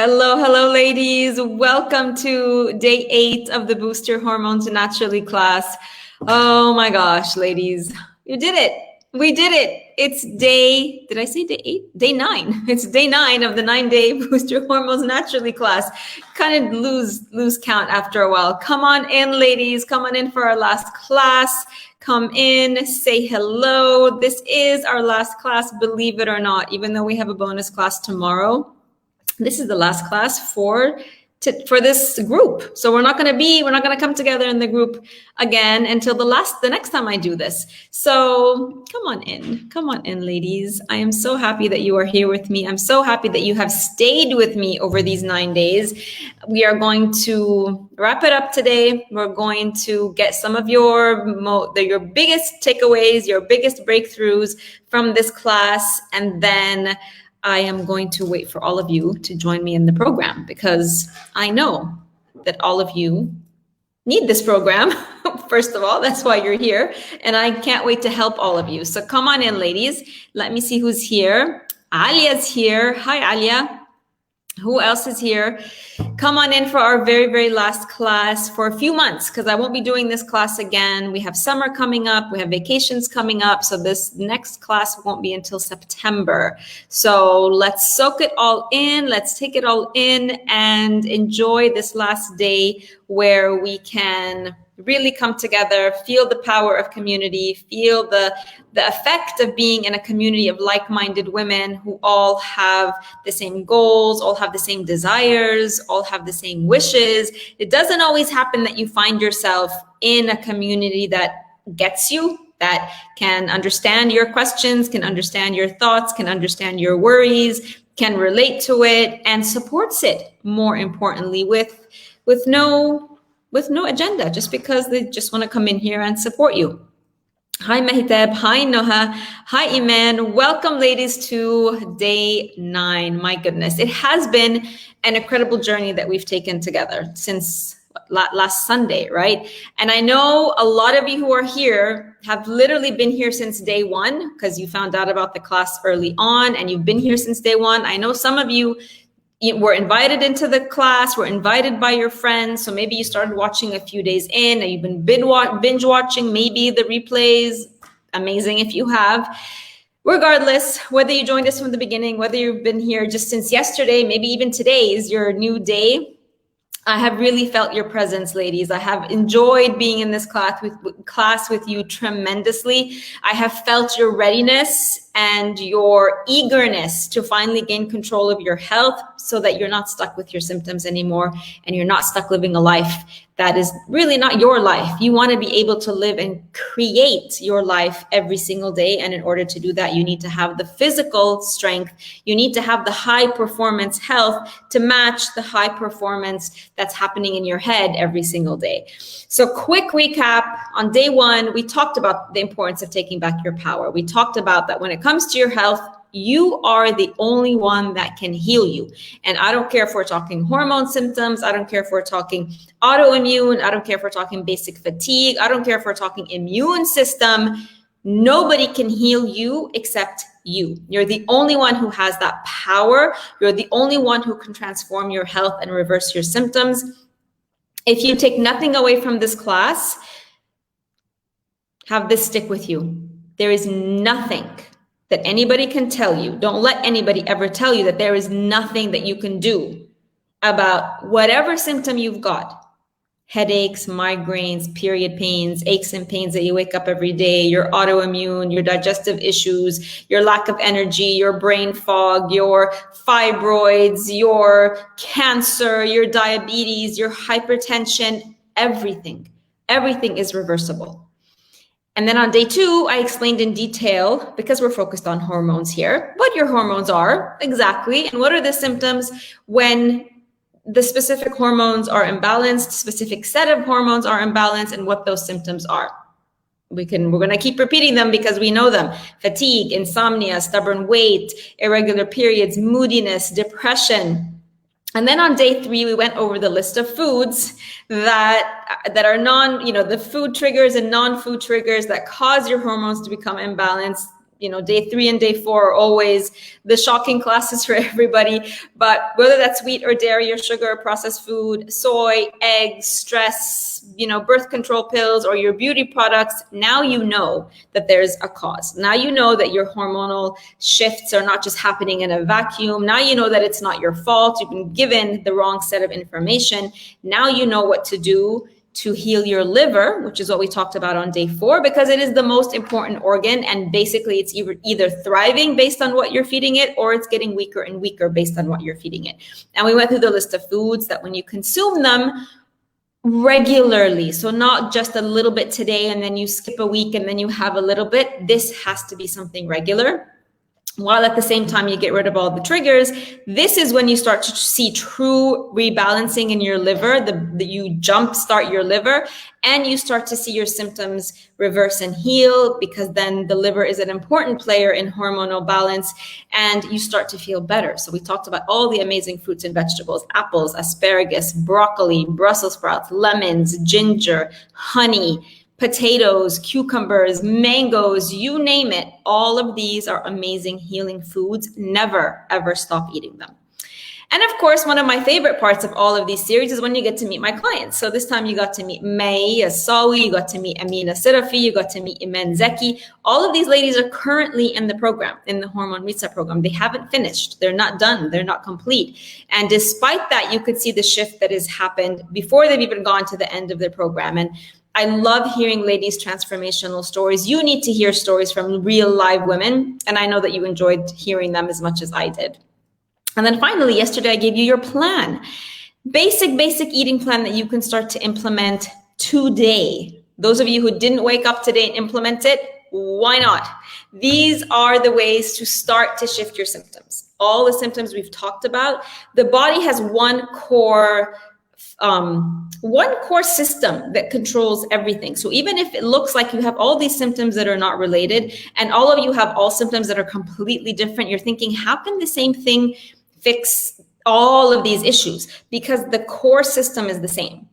Hello, hello, ladies. Welcome to day 8 of the Boost Your Hormones Naturally class. Oh my gosh, ladies, you did it. We did it. It's did I say day 8? Day 9. It's day 9 of the 9-day Boost Your Hormones Naturally class. Kind of lose count after a while. Come on in, ladies. Come on in for our last class. Come in, say hello. This is our last class, believe it or not, even though we have a bonus class tomorrow. This is the last class for this group. So we're not going to come together in the group again until the next time I do this. So come on in, ladies. I am so happy that you are here with me. I'm so happy that you have stayed with me over these 9 days. We are going to wrap it up today. We're going to get some of your biggest takeaways, your biggest breakthroughs from this class, and then I am going to wait for all of you to join me in the program because I know that all of you need this program. First of all, that's why you're here. And I can't wait to help all of you. So come on in, ladies. Let me see who's here. Alia's here. Hi, Alia. Who else is here? Come on in for our very, very last class for a few months because I won't be doing this class again. We have summer coming up. We have vacations coming up. So this next class won't be until September. So let's soak it all in. Let's take it all in and enjoy this last day where we can really come together, feel the power of community, feel the effect of being in a community of like-minded women who all have the same goals, all have the same desires, all have the same wishes. It doesn't always happen that you find yourself in a community that gets you, that can understand your questions, can understand your thoughts, can understand your worries, can relate to it, and supports it, more importantly, with no agenda, just because they just want to come in here and support you. Hi, Mehitab. Hi, Noha. Hi, Iman. Welcome, ladies, to day 9. My goodness, it has been an incredible journey that we've taken together since last Sunday, right? And I know a lot of you who are here have literally been here since day 1 because you found out about the class early on and you've been here since day 1. I know some of you were invited into the class, were invited by your friends. So maybe you started watching a few days in and you've been binge watching maybe the replays. Amazing if you have. Regardless, whether you joined us from the beginning, whether you've been here just since yesterday, maybe even today is your new day, I have really felt your presence, ladies. I have enjoyed being in this class with you tremendously. I have felt your readiness and your eagerness to finally gain control of your health so that you're not stuck with your symptoms anymore and you're not stuck living a life that is really not your life. You want to be able to live and create your life every single day. And in order to do that, you need to have the physical strength. You need to have the high performance health to match the high performance that's happening in your head every single day. So quick recap. On day 1, we talked about the importance of taking back your power. We talked about that when it comes to your health, you are the only one that can heal you. And I don't care if we're talking hormone symptoms. I don't care if we're talking autoimmune. I don't care if we're talking basic fatigue. I don't care if we're talking immune system. Nobody can heal you except you. You're the only one who has that power. You're the only one who can transform your health and reverse your symptoms. If you take nothing away from this class, have this stick with you. There is nothing that anybody can tell you. Don't let anybody ever tell you that there is nothing that you can do about whatever symptom you've got. Headaches, migraines, period pains, aches and pains that you wake up every day, your autoimmune, your digestive issues, your lack of energy, your brain fog, your fibroids, your cancer, your diabetes, your hypertension, everything is reversible. And then on day 2, I explained in detail, because we're focused on hormones here, what your hormones are exactly, and what are the symptoms when the specific hormones are imbalanced, specific set of hormones are imbalanced, and what those symptoms are. We're going to keep repeating them because we know them. Fatigue, insomnia, stubborn weight, irregular periods, moodiness, depression. And then on day 3, we went over the list of foods that are the food triggers and non-food triggers that cause your hormones to become imbalanced. day 3 and day 4 are always the shocking classes for everybody. But whether that's wheat or dairy or sugar or processed food, soy, eggs, stress, birth control pills, or your beauty products, now you know that there's a cause. Now you know that your hormonal shifts are not just happening in a vacuum. Now you know that it's not your fault. You've been given the wrong set of information. Now you know what to do to heal your liver, which is what we talked about on day 4, because it is the most important organ. And basically it's either thriving based on what you're feeding it, or it's getting weaker and weaker based on what you're feeding it. And we went through the list of foods that when you consume them regularly, so not just a little bit today and then you skip a week and then you have a little bit, this has to be something regular. While at the same time you get rid of all the triggers, this is when you start to see true rebalancing in your liver. You jumpstart your liver and you start to see your symptoms reverse and heal, because then the liver is an important player in hormonal balance and you start to feel better. So we talked about all the amazing fruits and vegetables: apples, asparagus, broccoli, Brussels sprouts, lemons, ginger, honey, potatoes, cucumbers, mangoes, you name it. All of these are amazing healing foods. Never, ever stop eating them. And of course, one of my favorite parts of all of these series is when you get to meet my clients. So this time you got to meet May Asawi, you got to meet Amina Sirafi, you got to meet Iman Zeki. All of these ladies are currently in the program, in the Hormone Reset program. They haven't finished. They're not done. They're not complete. And despite that, you could see the shift that has happened before they've even gone to the end of their program. And I love hearing ladies' transformational stories. You need to hear stories from real live women. And I know that you enjoyed hearing them as much as I did. And then finally, yesterday, I gave you your plan. Basic eating plan that you can start to implement today. Those of you who didn't wake up today and implement it, why not? These are the ways to start to shift your symptoms. All the symptoms we've talked about, the body has one core system that controls everything. So even if it looks like you have all these symptoms that are not related, and all of you have all symptoms that are completely different, you're thinking, how can the same thing fix all of these issues? Because the core system is the same.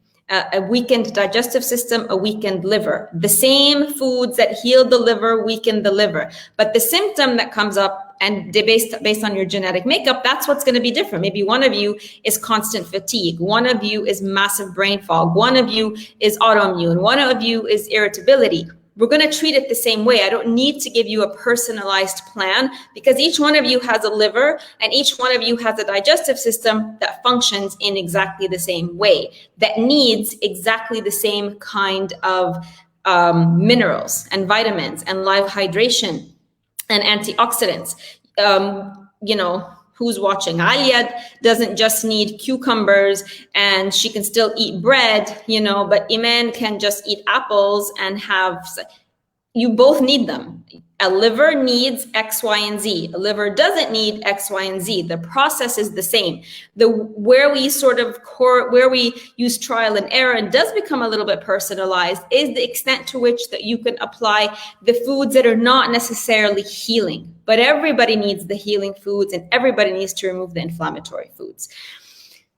A weakened digestive system, a weakened liver. The same foods that heal the liver weaken the liver. But the symptom that comes up, and based on your genetic makeup, that's what's going to be different. Maybe one of you is constant fatigue. One of you is massive brain fog. One of you is autoimmune. One of you is irritability. We're going to treat it the same way. I don't need to give you a personalized plan, because each one of you has a liver and each one of you has a digestive system that functions in exactly the same way, that needs exactly the same kind of minerals and vitamins and live hydration and antioxidants. Who's watching? Alia doesn't just need cucumbers and she can still eat bread, but Iman can just eat apples and you both need them. A liver needs X, Y, and Z. A liver doesn't need X, Y, and Z. The process is the same. Where we use trial and error and does become a little bit personalized is the extent to which that you can apply the foods that are not necessarily healing. But everybody needs the healing foods and everybody needs to remove the inflammatory foods.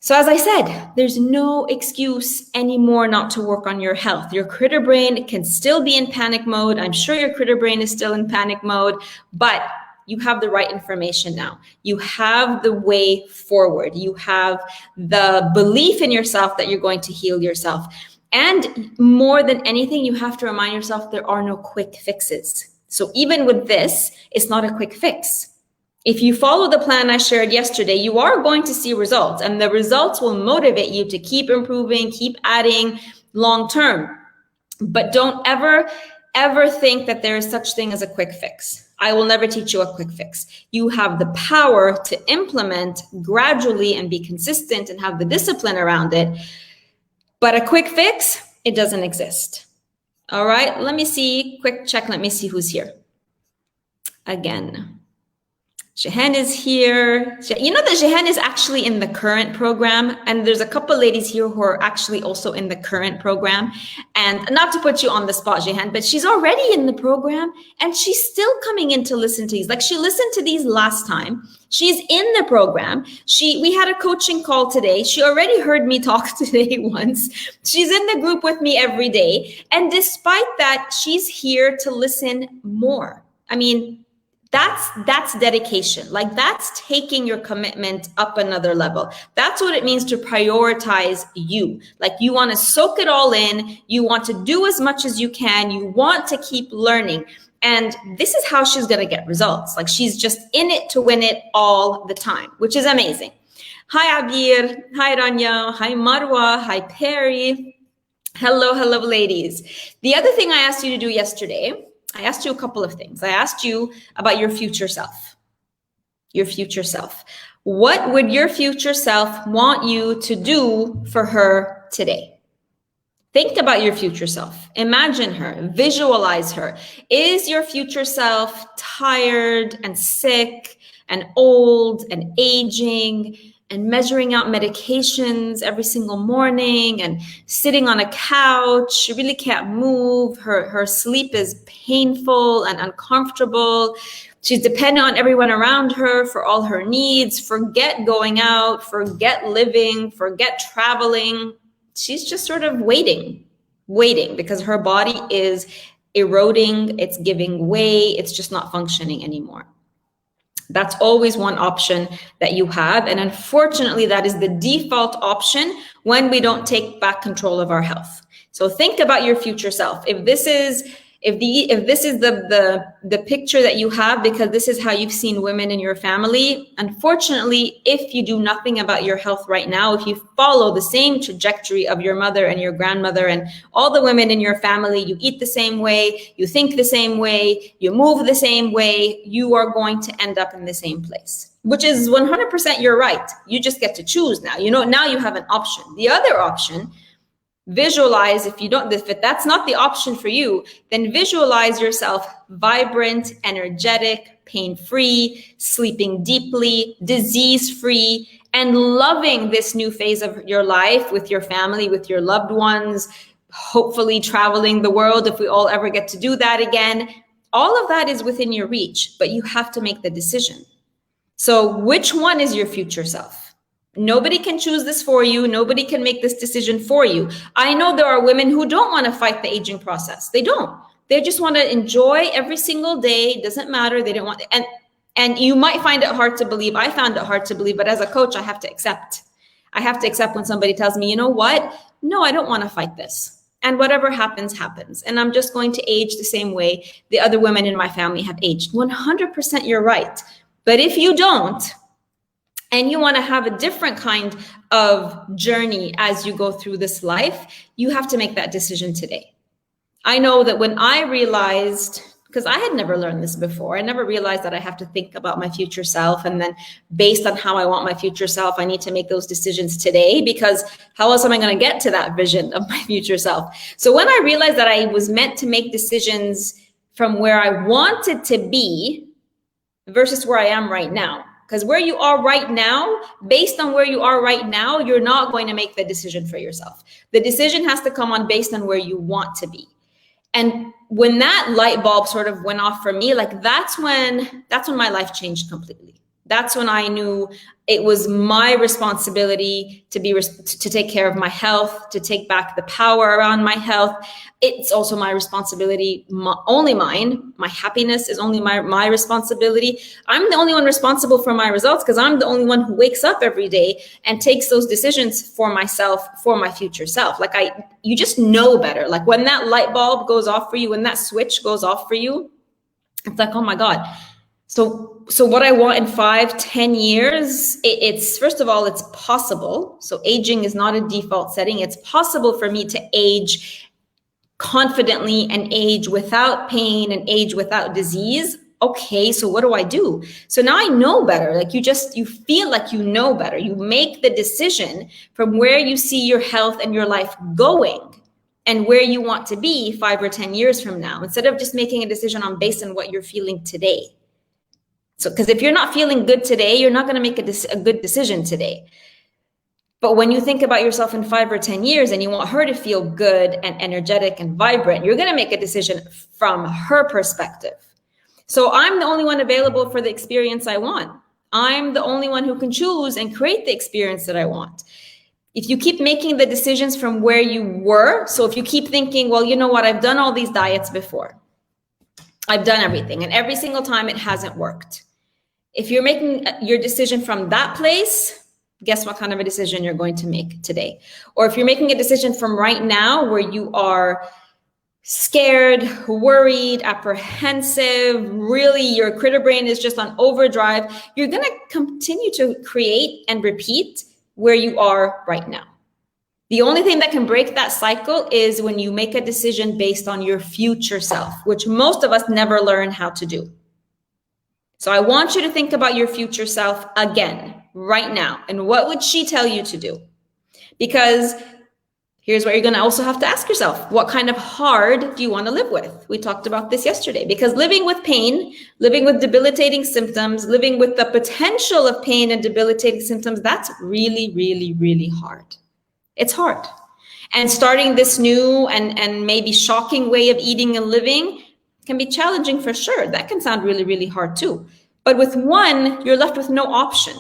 So as I said, there's no excuse anymore not to work on your health. Your critter brain can still be in panic mode. I'm sure your critter brain is still in panic mode, but you have the right information now. You have the way forward. You have the belief in yourself that you're going to heal yourself. And more than anything, you have to remind yourself there are no quick fixes. So even with this, it's not a quick fix. If you follow the plan I shared yesterday, you are going to see results, and the results will motivate you to keep improving, keep adding long term. But don't ever think that there is such thing as a quick fix. I will never teach you a quick fix. You have the power to implement gradually and be consistent and have the discipline around it. But a quick fix, it doesn't exist. All right, let me see, quick check. Let me see who's here. Again. Jehan is here. You know that Jehan is actually in the current program, and there's a couple ladies here who are actually also in the current program. And not to put you on the spot, Jehan, but she's already in the program and she's still coming in to listen to these. Like, she listened to these last time. She's in the program. We had a coaching call today. She already heard me talk today once. She's in the group with me every day. And despite that, she's here to listen more. I mean, That's dedication. Like, that's taking your commitment up another level. That's what it means to prioritize you. Like, you want to soak it all in. You want to do as much as you can. You want to keep learning. And this is how she's going to get results. Like, she's just in it to win it all the time, which is amazing. Hi, Abir. Hi, Rania. Hi, Marwa. Hi, Perry. Hello, hello, ladies. The other thing I asked you to do yesterday, I asked you a couple of things. I asked you about your future self. Your future self. What would your future self want you to do for her today? Think about your future self. Imagine her. Visualize her. Is your future self tired and sick and old and aging and measuring out medications every single morning and sitting on a couch? She really can't move. Her sleep is painful and uncomfortable. She's dependent on everyone around her for all her needs. Forget going out, forget living, forget traveling. She's just sort of waiting because her body is eroding, it's giving way, it's just not functioning anymore. That's always one option that you have. And unfortunately, that is the default option when we don't take back control of our health. So think about your future self. If this is the picture that you have, because this is how you've seen women in your family, unfortunately, if you do nothing about your health right now, if you follow the same trajectory of your mother and your grandmother and all the women in your family, you eat the same way, you think the same way, you move the same way, you are going to end up in the same place, which is 100% you're right. You just get to choose now. Now you have an option. The other option, visualize, if that's not the option for you, then visualize yourself vibrant, energetic, pain-free, sleeping deeply, disease-free, and loving this new phase of your life with your family, with your loved ones, hopefully traveling the world if we all ever get to do that again. All of that is within your reach, but you have to make the decision. So which one is your future self? Nobody can choose this for you. Nobody can make this decision for you. I know there are women who don't want to fight the aging process. They don't. They just want to enjoy every single day. It doesn't matter. They don't want, and you might find it hard to believe. I found it hard to believe, but as a coach, I have to accept. I have to accept when somebody tells me, you know what? No, I don't want to fight this. And whatever happens, happens. And I'm just going to age the same way the other women in my family have aged. 100% you're right. But if you don't, and you want to have a different kind of journey as you go through this life, you have to make that decision today. I know that when I realized, because I had never learned this before, I never realized that I have to think about my future self. And then based on how I want my future self, I need to make those decisions today, because how else am I going to get to that vision of my future self? So when I realized that I was meant to make decisions from where I wanted to be versus where I am right now, because where you are right now, based on where you are right now, you're not going to make the decision for yourself. The decision has to come on based on where you want to be. And when that light bulb sort of went off for me, like that's when my life changed completely. That's when I knew it was my responsibility to take care of my health, to take back the power around my health. It's also my responsibility, only mine. My happiness is only my responsibility. I'm the only one responsible for my results, because I'm the only one who wakes up every day and takes those decisions for myself, for my future self. Like you just know better. Like when that light bulb goes off for you, when that switch goes off for you, it's like, oh my God. So what I want in 5-10 years, it's first of all, it's possible. So aging is not a default setting. It's possible for me to age confidently and age without pain and age without disease. Okay, so what do I do? So now I know better. Like you feel like you know better. You make the decision from where you see your health and your life going and where you want to be 5 or 10 years from now, instead of just making a decision based on what you're feeling today. So, because if you're not feeling good today, you're not going to make a good decision today. But when you think about yourself in 5 or 10 years and you want her to feel good and energetic and vibrant, you're going to make a decision from her perspective. So I'm the only one available for the experience I want. I'm the only one who can choose and create the experience that I want. If you keep making the decisions from where you were, so if you keep thinking, well, you know what, I've done all these diets before. I've done everything, and every single time it hasn't worked. If you're making your decision from that place, guess what kind of a decision you're going to make today? Or if you're making a decision from right now where you are scared, worried, apprehensive, really your critter brain is just on overdrive, you're going to continue to create and repeat where you are right now. The only thing that can break that cycle is when you make a decision based on your future self, which most of us never learn how to do. So I want you to think about your future self again, right now. And what would she tell you to do? Because here's what you're going to also have to ask yourself. What kind of hard do you want to live with? We talked about this yesterday, because living with pain, living with debilitating symptoms, living with the potential of pain and debilitating symptoms, that's really, really, really hard. It's hard. And starting this new and maybe shocking way of eating and living can be challenging for sure. That can sound really, really hard too. But with one, you're left with no option.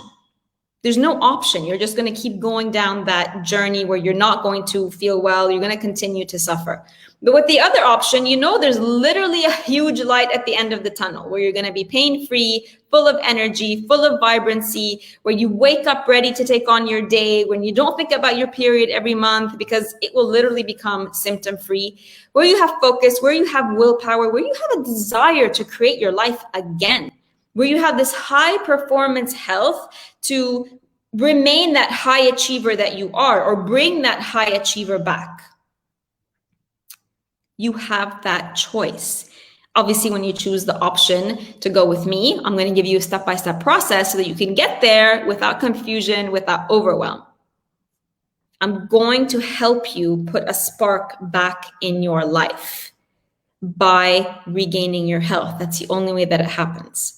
There's no option. You're just going to keep going down that journey where you're not going to feel well. You're going to continue to suffer. But with the other option, you know, there's literally a huge light at the end of the tunnel where you're going to be pain-free, full of energy, full of vibrancy, where you wake up ready to take on your day, when you don't think about your period every month because it will literally become symptom-free, where you have focus, where you have willpower, where you have a desire to create your life again, where you have this high performance health to remain that high achiever that you are, or bring that high achiever back. You have that choice. Obviously, when you choose the option to go with me, I'm going to give you a step-by-step process so that you can get there without confusion, without overwhelm. I'm going to help you put a spark back in your life by regaining your health. That's the only way that it happens.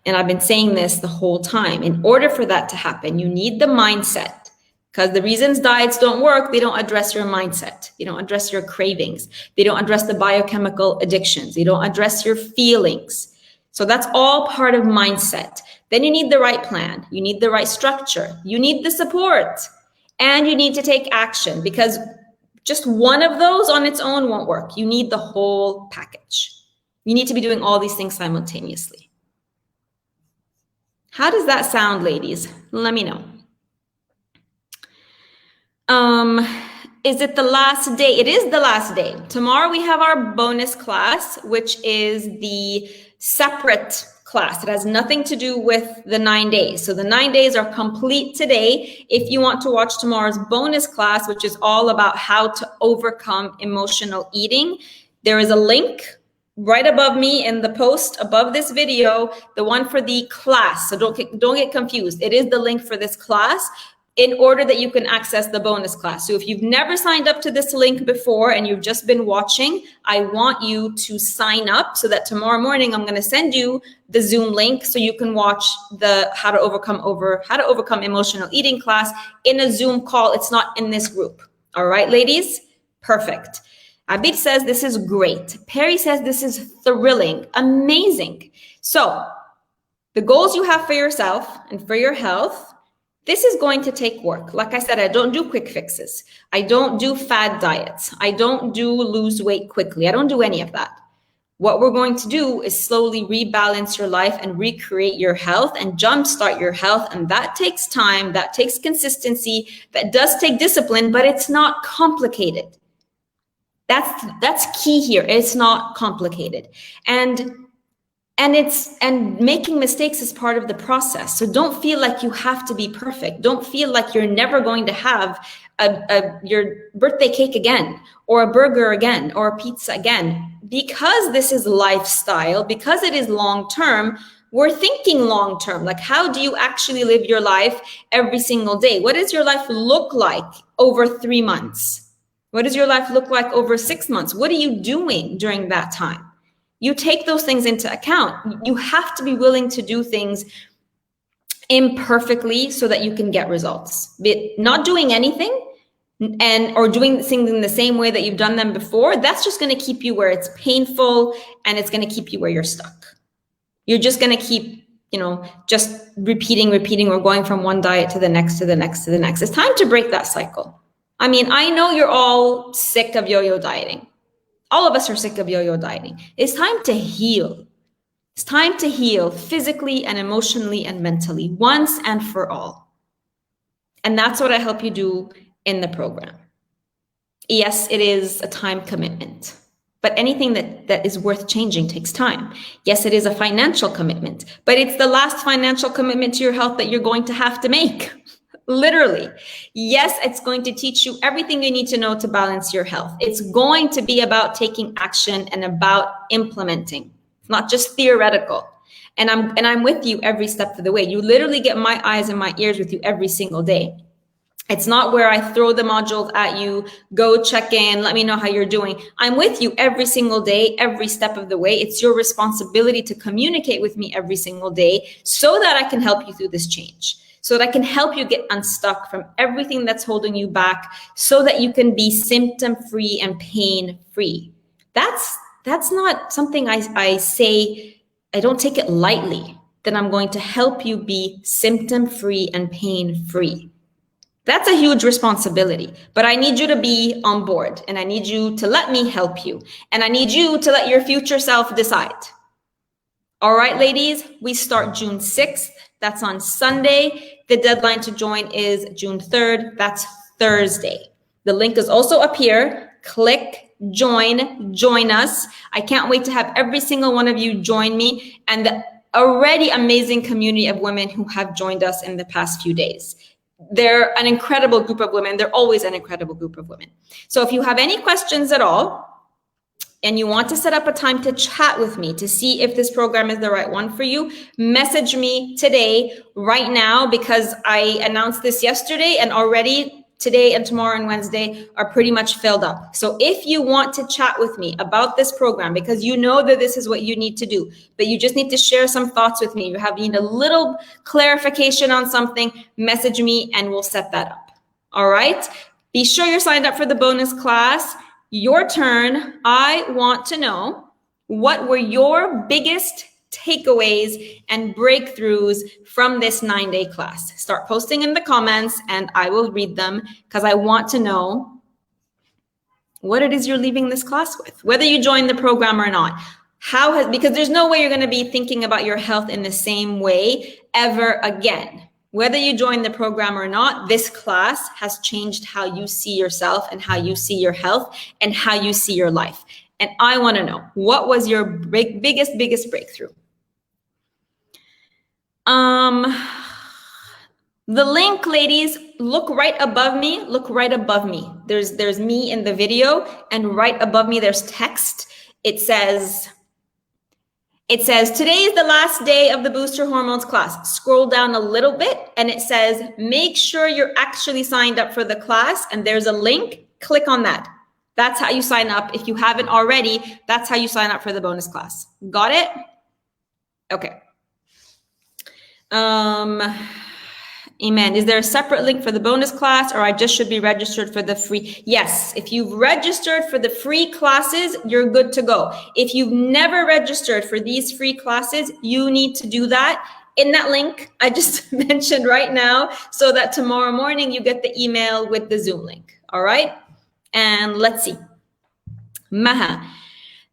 And I've been saying this the whole time. In order for that to happen, you need the mindset. Because the reasons diets don't work, they don't address your mindset. They don't address your cravings. They don't address the biochemical addictions. They don't address your feelings. So that's all part of mindset. Then you need the right plan. You need the right structure. You need the support. And you need to take action, because just one of those on its own won't work. You need the whole package. You need to be doing all these things simultaneously. How does that sound, ladies? Let me know. Is it the last day? It is the last day. Tomorrow we have our bonus class, which is the separate class. It has nothing to do with the 9 days. So the 9 days are complete today. If you want to watch tomorrow's bonus class, which is all about how to overcome emotional eating, there is a link right above me in the post above this video, the one for the class. So don't get confused. It is the link for this class in order that you can access the bonus class. So if you've never signed up to this link before and you've just been watching, I want you to sign up so that tomorrow morning I'm going to send you the Zoom link so you can watch the how to overcome emotional eating class in a Zoom call. It's not in this group. All right, ladies? Perfect. Abid says this is great. Perry says this is thrilling, amazing. So the goals you have for yourself and for your health, this is going to take work. Like I said, I don't do quick fixes. I don't do fad diets. I don't do lose weight quickly. I don't do any of that. What we're going to do is slowly rebalance your life and recreate your health and jumpstart your health. And that takes time, that takes consistency, that does take discipline, but it's not complicated. That's key here. It's not complicated. And making mistakes is part of the process. So don't feel like you have to be perfect. Don't feel like you're never going to have your birthday cake again, or a burger again, or a pizza again. Because this is lifestyle, because it is long-term, we're thinking long-term. Like, how do you actually live your life every single day? What does your life look like over 3 months? What does your life look like over 6 months? What are you doing during that time? You take those things into account. You have to be willing to do things imperfectly so that you can get results. But not doing anything or doing things in the same way that you've done them before, that's just going to keep you where it's painful, and it's going to keep you where you're stuck. You're just going to keep, just repeating. We're going from one diet to the next, to the next, to the next. It's time to break that cycle. I mean, I know you're all sick of yo-yo dieting. All of us are sick of yo-yo dieting. It's time to heal. It's time to heal physically and emotionally and mentally once and for all. And that's what I help you do in the program. Yes, it is a time commitment, but anything that is worth changing takes time. Yes, it is a financial commitment, but it's the last financial commitment to your health that you're going to have to make. Literally. Yes, it's going to teach you everything you need to know to balance your health. It's going to be about taking action and about implementing. It's not just theoretical. And I'm with you every step of the way. You literally get my eyes and my ears with you every single day. It's not where I throw the modules at you, go check in, let me know how you're doing. I'm with you every single day, every step of the way. It's your responsibility to communicate with me every single day so that I can help you through this change, so that I can help you get unstuck from everything that's holding you back, so that you can be symptom-free and pain-free. That's not something I say, I don't take it lightly, that I'm going to help you be symptom-free and pain-free. That's a huge responsibility, but I need you to be on board, and I need you to let me help you, and I need you to let your future self decide. All right, ladies, we start June 6th. That's on Sunday. The deadline to join is June 3rd. That's Thursday. The link is also up here. Click, join us. I can't wait to have every single one of you join me and the already amazing community of women who have joined us in the past few days. They're an incredible group of women. They're always an incredible group of women. So if you have any questions at all, and you want to set up a time to chat with me to see if this program is the right one for you, message me today, right now, because I announced this yesterday, and already today and tomorrow and Wednesday are pretty much filled up. So if you want to chat with me about this program, because you know that this is what you need to do, but you just need to share some thoughts with me, you need a little clarification on something, message me and we'll set that up. All right? Be sure you're signed up for the bonus class. Your turn. I want to know, what were your biggest takeaways and breakthroughs from this 9-day class? Start posting in the comments and I will read them, because I want to know what it is you're leaving this class with, whether you join the program or not. Because there's no way you're going to be thinking about your health in the same way ever again. Whether you join the program or not, this class has changed how you see yourself and how you see your health and how you see your life. And I want to know, what was your biggest breakthrough? The link, ladies, look right above me. Look right above me. There's me in the video, and right above me there's text. It says, today is the last day of the Booster Hormones class. Scroll down a little bit and it says, make sure you're actually signed up for the class, and there's a link. Click on that. That's how you sign up. If you haven't already, that's how you sign up for the bonus class. Got it? Okay. Amen. Is there a separate link for the bonus class, or I just should be registered for the free? Yes. If you've registered for the free classes, you're good to go. If you've never registered for these free classes, you need to do that in that link I just mentioned right now, so that tomorrow morning you get the email with the Zoom link. All right. And let's see. Maha.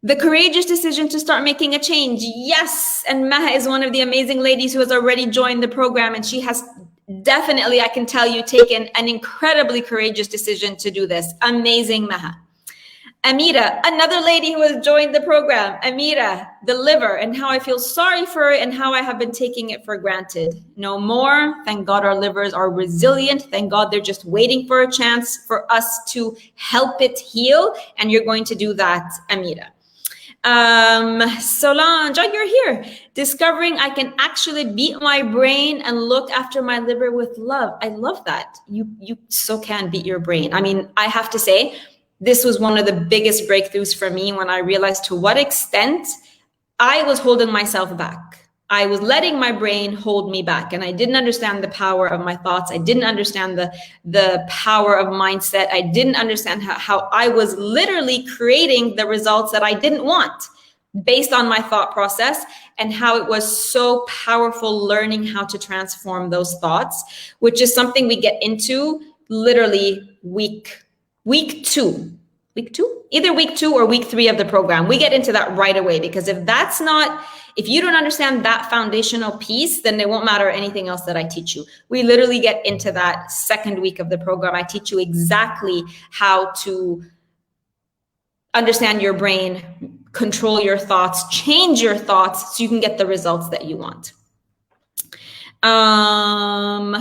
The courageous decision to start making a change. Yes. And Maha is one of the amazing ladies who has already joined the program, and she has definitely, I can tell you, taken an incredibly courageous decision to do this. Amazing, Maha. Amira, another lady who has joined the program. Amira, the liver, and how I feel sorry for it and how I have been taking it for granted. No more. Thank God our livers are resilient. Thank God they're just waiting for a chance for us to help it heal. And you're going to do that, Amira. Solange, oh, you're here. Discovering I can actually beat my brain and look after my liver with love. I love that. You so can beat your brain. I mean, I have to say, this was one of the biggest breakthroughs for me when I realized to what extent I was holding myself back. I was letting my brain hold me back, and I didn't understand the power of my thoughts. I didn't understand the power of mindset. I didn't understand how I was literally creating the results that I didn't want based on my thought process, and how it was so powerful learning how to transform those thoughts, which is something we get into literally week two. either week 2 or week 3 of the program. We get into that right away, because if you don't understand that foundational piece, then it won't matter anything else that I teach you. We literally get into that second week of the program. I teach you exactly how to understand your brain, control your thoughts, change your thoughts so you can get the results that you want.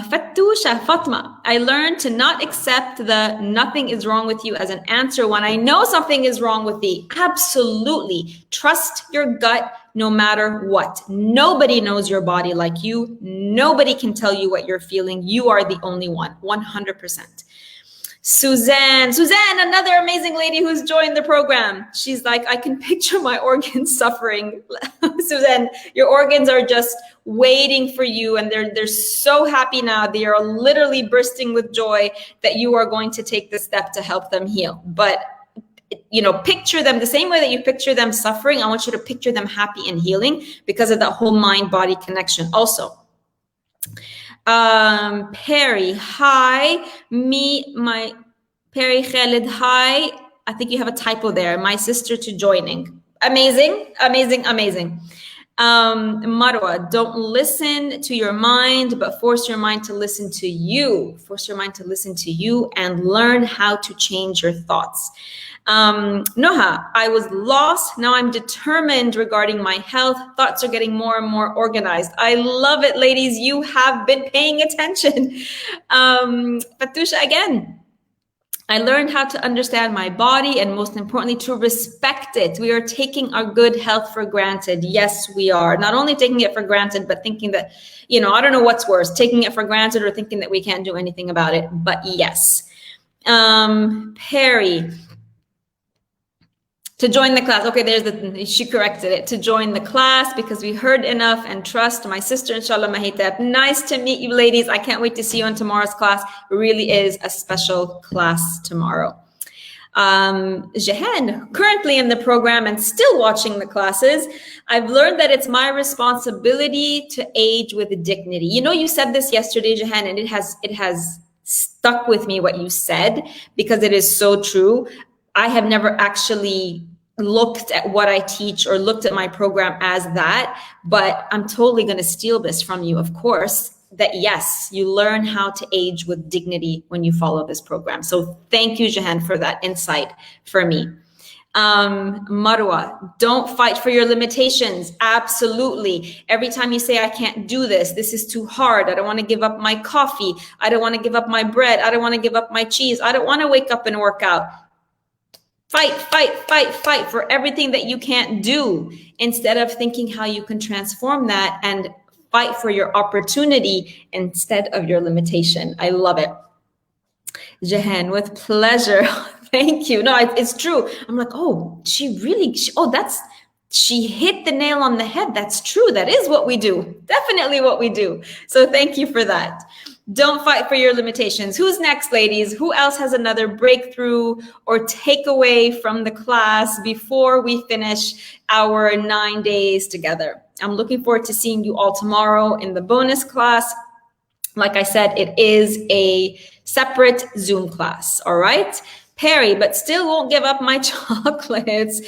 Fatusha, Fatma, I learned to not accept the nothing is wrong with you as an answer when I know something is wrong with thee. Absolutely. Trust your gut no matter what. Nobody knows your body like you. Nobody can tell you what you're feeling. You are the only one, 100%. Suzanne, another amazing lady who's joined the program. She's like, I can picture my organs suffering. Suzanne, your organs are just waiting for you, and they're so happy now. They are literally bursting with joy that you are going to take the step to help them heal. But picture them the same way that you picture them suffering. I want you to picture them happy and healing because of that whole mind-body connection also. Perry, hi. Perry Khalid, hi. I think you have a typo there. My sister to joining. Amazing. Marwa, don't listen to your mind, but force your mind to listen to you. Force your mind to listen to you and learn how to change your thoughts. Noha, I was lost. Now I'm determined regarding my health. Thoughts are getting more and more organized. I love it, ladies. You have been paying attention. Fatusha, again, I learned how to understand my body and most importantly, to respect it. We are taking our good health for granted. Yes, we are. Not only taking it for granted, but thinking that, I don't know what's worse, taking it for granted or thinking that we can't do anything about it. But yes. Perry, to join the class. Okay, she corrected it. To join the class because we heard enough and trust. My sister, inshallah, Mahitab. Nice to meet you, ladies. I can't wait to see you in tomorrow's class. It really is a special class tomorrow. Jahan, currently in the program and still watching the classes, I've learned that it's my responsibility to age with dignity. You said this yesterday, Jahan, and it has stuck with me what you said because it is so true. I have never actually looked at what I teach or looked at my program as that, but I'm totally going to steal this from you, of course, that yes, you learn how to age with dignity when you follow this program. So thank you, Jahan, for that insight for me. Marwa, don't fight for your limitations. Absolutely. Every time you say, I can't do this, this is too hard. I don't want to give up my coffee. I don't want to give up my bread. I don't want to give up my cheese. I don't want to wake up and work out. Fight for everything that you can't do instead of thinking how you can transform that and fight for your opportunity instead of your limitation. I love it. Jahan, with pleasure. Thank you. No, it's true. I'm like, she hit the nail on the head. That's true. That is what we do. Definitely what we do. So thank you for that. Don't fight for your limitations. Who's next, ladies? Who else has another breakthrough or takeaway from the class before we finish our 9 days together? I'm looking forward to seeing you all tomorrow in the bonus class. Like I said, it is a separate Zoom class, all right? Perry, but still won't give up my chocolates.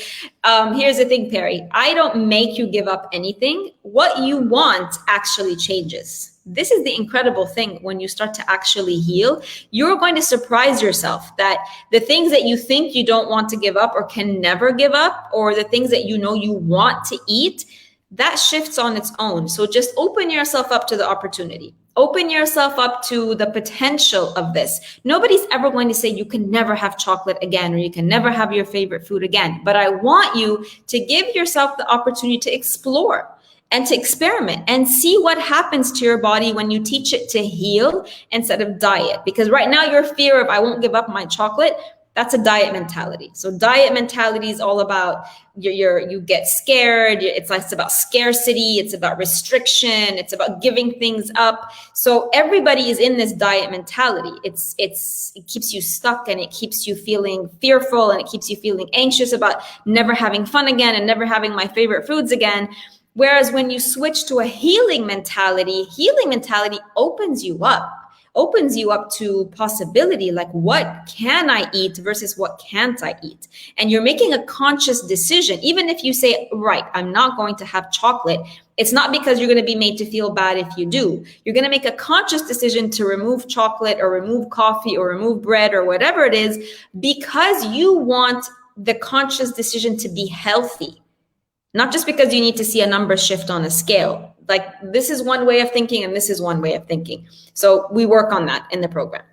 Here's the thing, Perry. I don't make you give up anything. What you want actually changes. This is the incredible thing when you start to actually heal. You're going to surprise yourself that the things that you think you don't want to give up or can never give up, or the things that you want to eat, that shifts on its own. So just open yourself up to the opportunity. Open yourself up to the potential of this. Nobody's ever going to say you can never have chocolate again, or you can never have your favorite food again. But I want you to give yourself the opportunity to explore and to experiment and see what happens to your body when you teach it to heal instead of diet. Because right now your fear of I won't give up my chocolate, that's a diet mentality. So diet mentality is all about you get scared. It's about scarcity. It's about restriction. It's about giving things up. So everybody is in this diet mentality. It keeps you stuck, and it keeps you feeling fearful, and it keeps you feeling anxious about never having fun again and never having my favorite foods again. Whereas when you switch to a healing mentality opens you up. opens you up to possibility, like what can I eat versus what can't I eat? And you're making a conscious decision. Even if you say, right, I'm not going to have chocolate, it's not because you're going to be made to feel bad if you do. You're going to make a conscious decision to remove chocolate or remove coffee or remove bread or whatever it is, because you want the conscious decision to be healthy. Not just because you need to see a number shift on a scale. Like, this is one way of thinking and this is one way of thinking. So we work on that in the program.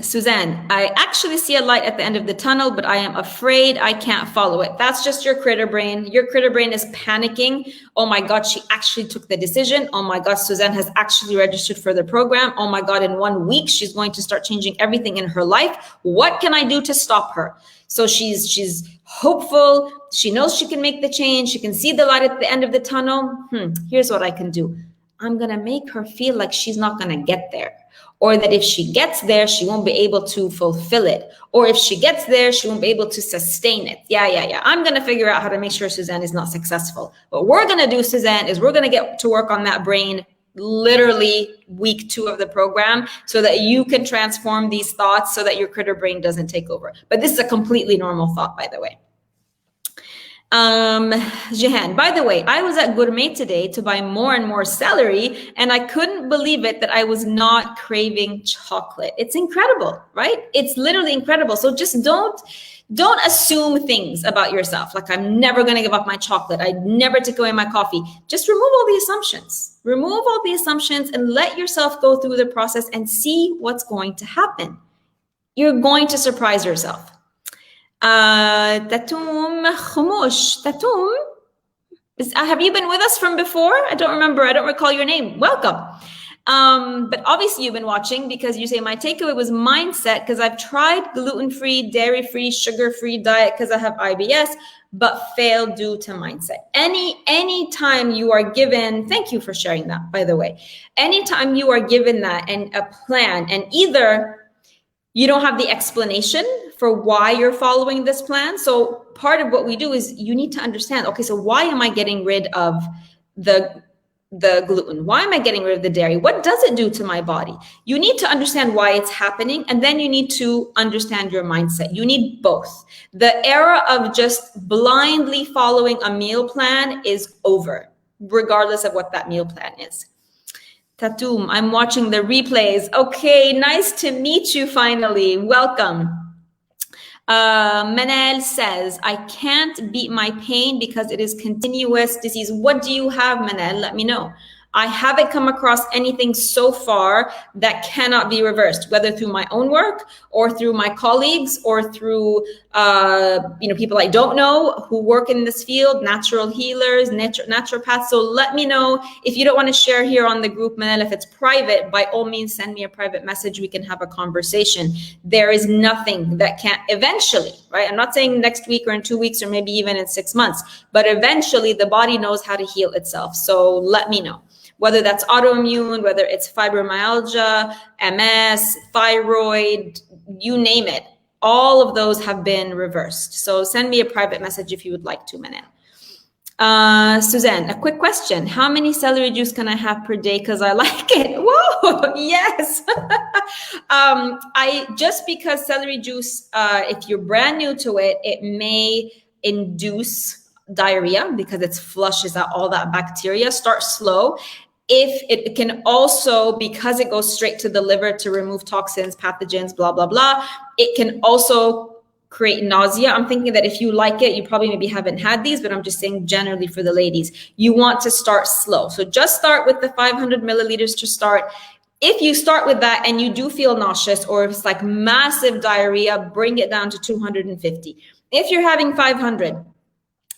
Suzanne, I actually see a light at the end of the tunnel, but I am afraid I can't follow it. That's just your critter brain. Your critter brain is panicking. Oh my God, she actually took the decision. Oh my God, Suzanne has actually registered for the program. Oh my God, in 1 week, she's going to start changing everything in her life. What can I do to stop her? So she's hopeful. She knows she can make the change. She can see the light at the end of the tunnel. Here's what I can do. I'm going to make her feel like she's not going to get there. Or that if she gets there, she won't be able to fulfill it. Or if she gets there, she won't be able to sustain it. Yeah. I'm going to figure out how to make sure Suzanne is not successful. What we're going to do, Suzanne, is we're going to get to work on that brain literally week 2 of the program, so that you can transform these thoughts so that your critter brain doesn't take over. But this is a completely normal thought, by the way. Jehan, by the way, I was at Gourmet today to buy more and more celery, and I couldn't believe it that I was not craving chocolate. It's incredible, right? It's literally incredible. So just don't assume things about yourself. Like, I'm never going to give up my chocolate. I never take away my coffee. Just remove all the assumptions. Remove all the assumptions and let yourself go through the process and see what's going to happen. You're going to surprise yourself. Tatum Khumush. Tatum, have you been with us from before? I don't remember. I don't recall your name. Welcome. But obviously you've been watching, because you say my takeaway was mindset, because I've tried gluten-free, dairy-free, sugar-free diet because I have IBS, but failed due to mindset. Any time you are given, thank you for sharing that, by the way. Anytime you are given that and a plan, and either you don't have the explanation for why you're following this plan. So part of what we do is you need to understand, okay, so why am I getting rid of the gluten? Why am I getting rid of the dairy? What does it do to my body? You need to understand why it's happening, and then you need to understand your mindset. You need both. The era of just blindly following a meal plan is over, regardless of what that meal plan is. Tatum, I'm watching the replays. Okay, nice to meet you finally. Welcome. Manel says, I can't beat my pain because it is continuous disease. What do you have, Manel? Let me know. I haven't come across anything so far that cannot be reversed, whether through my own work or through my colleagues or through people I don't know who work in this field, natural healers, naturopaths. So let me know. If you don't want to share here on the group, Manel, if it's private, by all means, send me a private message. We can have a conversation. There is nothing that can't eventually, right? I'm not saying next week or in 2 weeks or maybe even in 6 months, but eventually the body knows how to heal itself. So let me know. Whether that's autoimmune, whether it's fibromyalgia, MS, thyroid, you name it. All of those have been reversed. So send me a private message if you would like to, Manan. Suzanne, a quick question. How many celery juice can I have per day? Because I like it. Whoa, yes. Just because celery juice, if you're brand new to it, it may induce diarrhea because it flushes out all that bacteria. Start slow. If it can also, because it goes straight to the liver to remove toxins, pathogens, blah, blah, blah, it can also create nausea. I'm thinking that if you like it, you probably maybe haven't had these, but I'm just saying generally for the ladies, you want to start slow. So just start with the 500 milliliters to start. If you start with that and you do feel nauseous, or if it's like massive diarrhea, bring it down to 250. If you're having 500,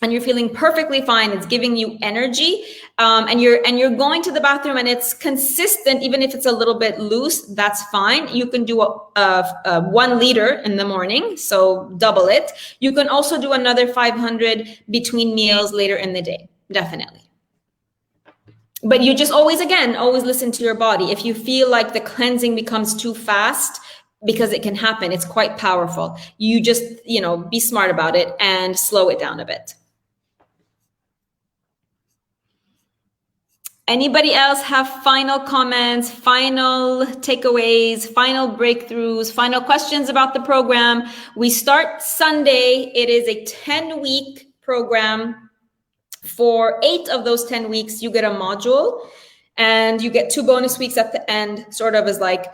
and you're feeling perfectly fine, it's giving you energy, and you're going to the bathroom and it's consistent, even if it's a little bit loose, that's fine. You can do a 1 liter in the morning, so double it. You can also do another 500 between meals later in the day, definitely. But you just always listen to your body. If you feel like the cleansing becomes too fast, because it can happen, it's quite powerful. You just, be smart about it and slow it down a bit. Anybody else have final comments, final takeaways, final breakthroughs, final questions about the program? We start Sunday. It is a 10-week program. For 8 of those 10 weeks, you get a module and you get 2 bonus weeks at the end, sort of as like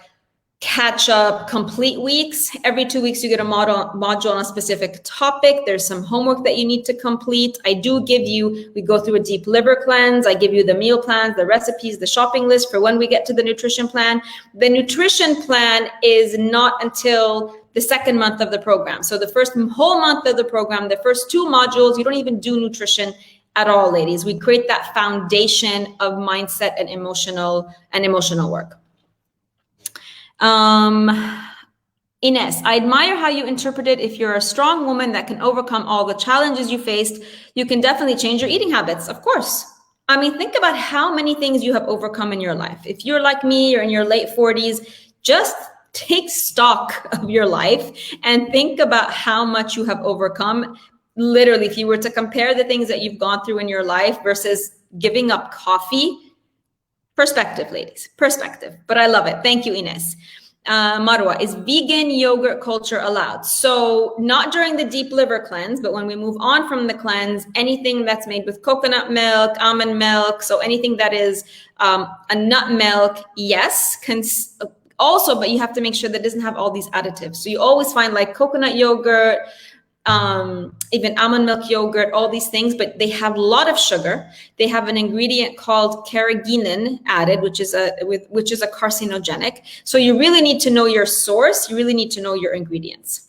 catch up complete weeks. Every 2 weeks you get a module on a specific topic. There's some homework that you need to complete. I do give you, we go through a deep liver cleanse. I give you the meal plans, the recipes, the shopping list for when we get to the nutrition plan. The nutrition plan is not until the second month of the program. So the first whole month of the program, the first 2 modules, you don't even do nutrition at all, ladies. We create that foundation of mindset and emotional work. Ines, I admire how you interpret it. If you're a strong woman that can overcome all the challenges you faced, you can definitely change your eating habits. Of course. I mean, think about how many things you have overcome in your life. If you're like me, you're in your late 40s, just take stock of your life and think about how much you have overcome. Literally, if you were to compare the things that you've gone through in your life versus giving up coffee, perspective, ladies, perspective. But I love it. Thank you, Ines. Marwa, is vegan yogurt culture allowed? So not during the deep liver cleanse, but when we move on from the cleanse, anything that's made with coconut milk, almond milk, so anything that is a nut milk, yes, also, but you have to make sure that it doesn't have all these additives. So you always find like coconut yogurt, even almond milk yogurt, all these things, but they have a lot of sugar. They have an ingredient called carrageenan added, which is a carcinogenic. So you really need to know your source. You really need to know your ingredients.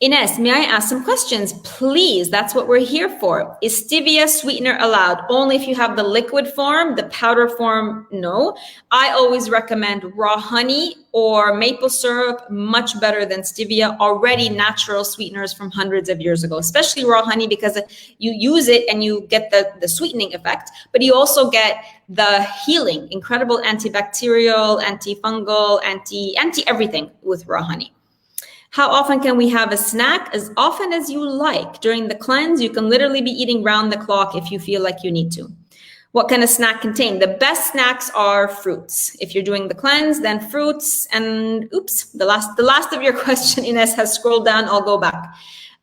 Ines, may I ask some questions, please? That's what we're here for. Is stevia sweetener allowed? Only if you have the liquid form, the powder form, no. I always recommend raw honey or maple syrup, much better than stevia, already natural sweeteners from hundreds of years ago, especially raw honey, because you use it and you get the sweetening effect, but you also get the healing, incredible antibacterial, antifungal, anti everything with raw honey. How often can we have a snack? As often as you like. During the cleanse, you can literally be eating round the clock if you feel like you need to. What can a snack contain? The best snacks are fruits. If you're doing the cleanse, then fruits. And oops, the last of your question, Ines, has scrolled down. I'll go back.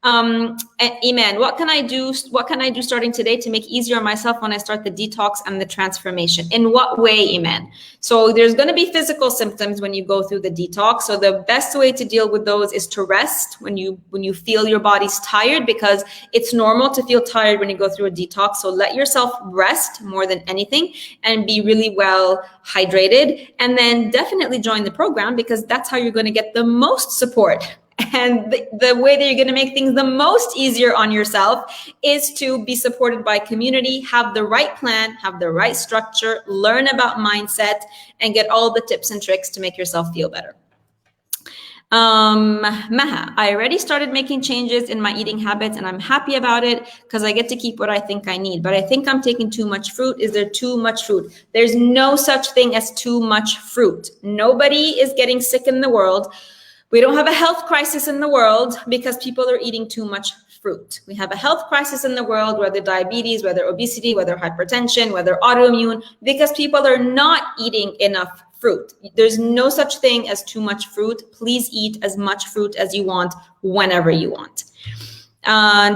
Iman, what can I do starting today to make it easier on myself when I start the detox and the transformation? In what way, Iman? So there's going to be physical symptoms when you go through the detox. So the best way to deal with those is to rest when you feel your body's tired, because it's normal to feel tired when you go through a detox. So let yourself rest more than anything and be really well hydrated. And then definitely join the program, because that's how you're going to get the most support. And the way that you're going to make things the most easier on yourself is to be supported by community, have the right plan, have the right structure, learn about mindset, and get all the tips and tricks to make yourself feel better. Maha, I already started making changes in my eating habits and I'm happy about it because I get to keep what I think I need, but I think I'm taking too much fruit. Is there too much fruit? There's no such thing as too much fruit. Nobody is getting sick in the world. We don't have a health crisis in the world because people are eating too much fruit. We have a health crisis in the world, whether diabetes, whether obesity, whether hypertension, whether autoimmune, because people are not eating enough fruit. There's no such thing as too much fruit. Please eat as much fruit as you want, whenever you want.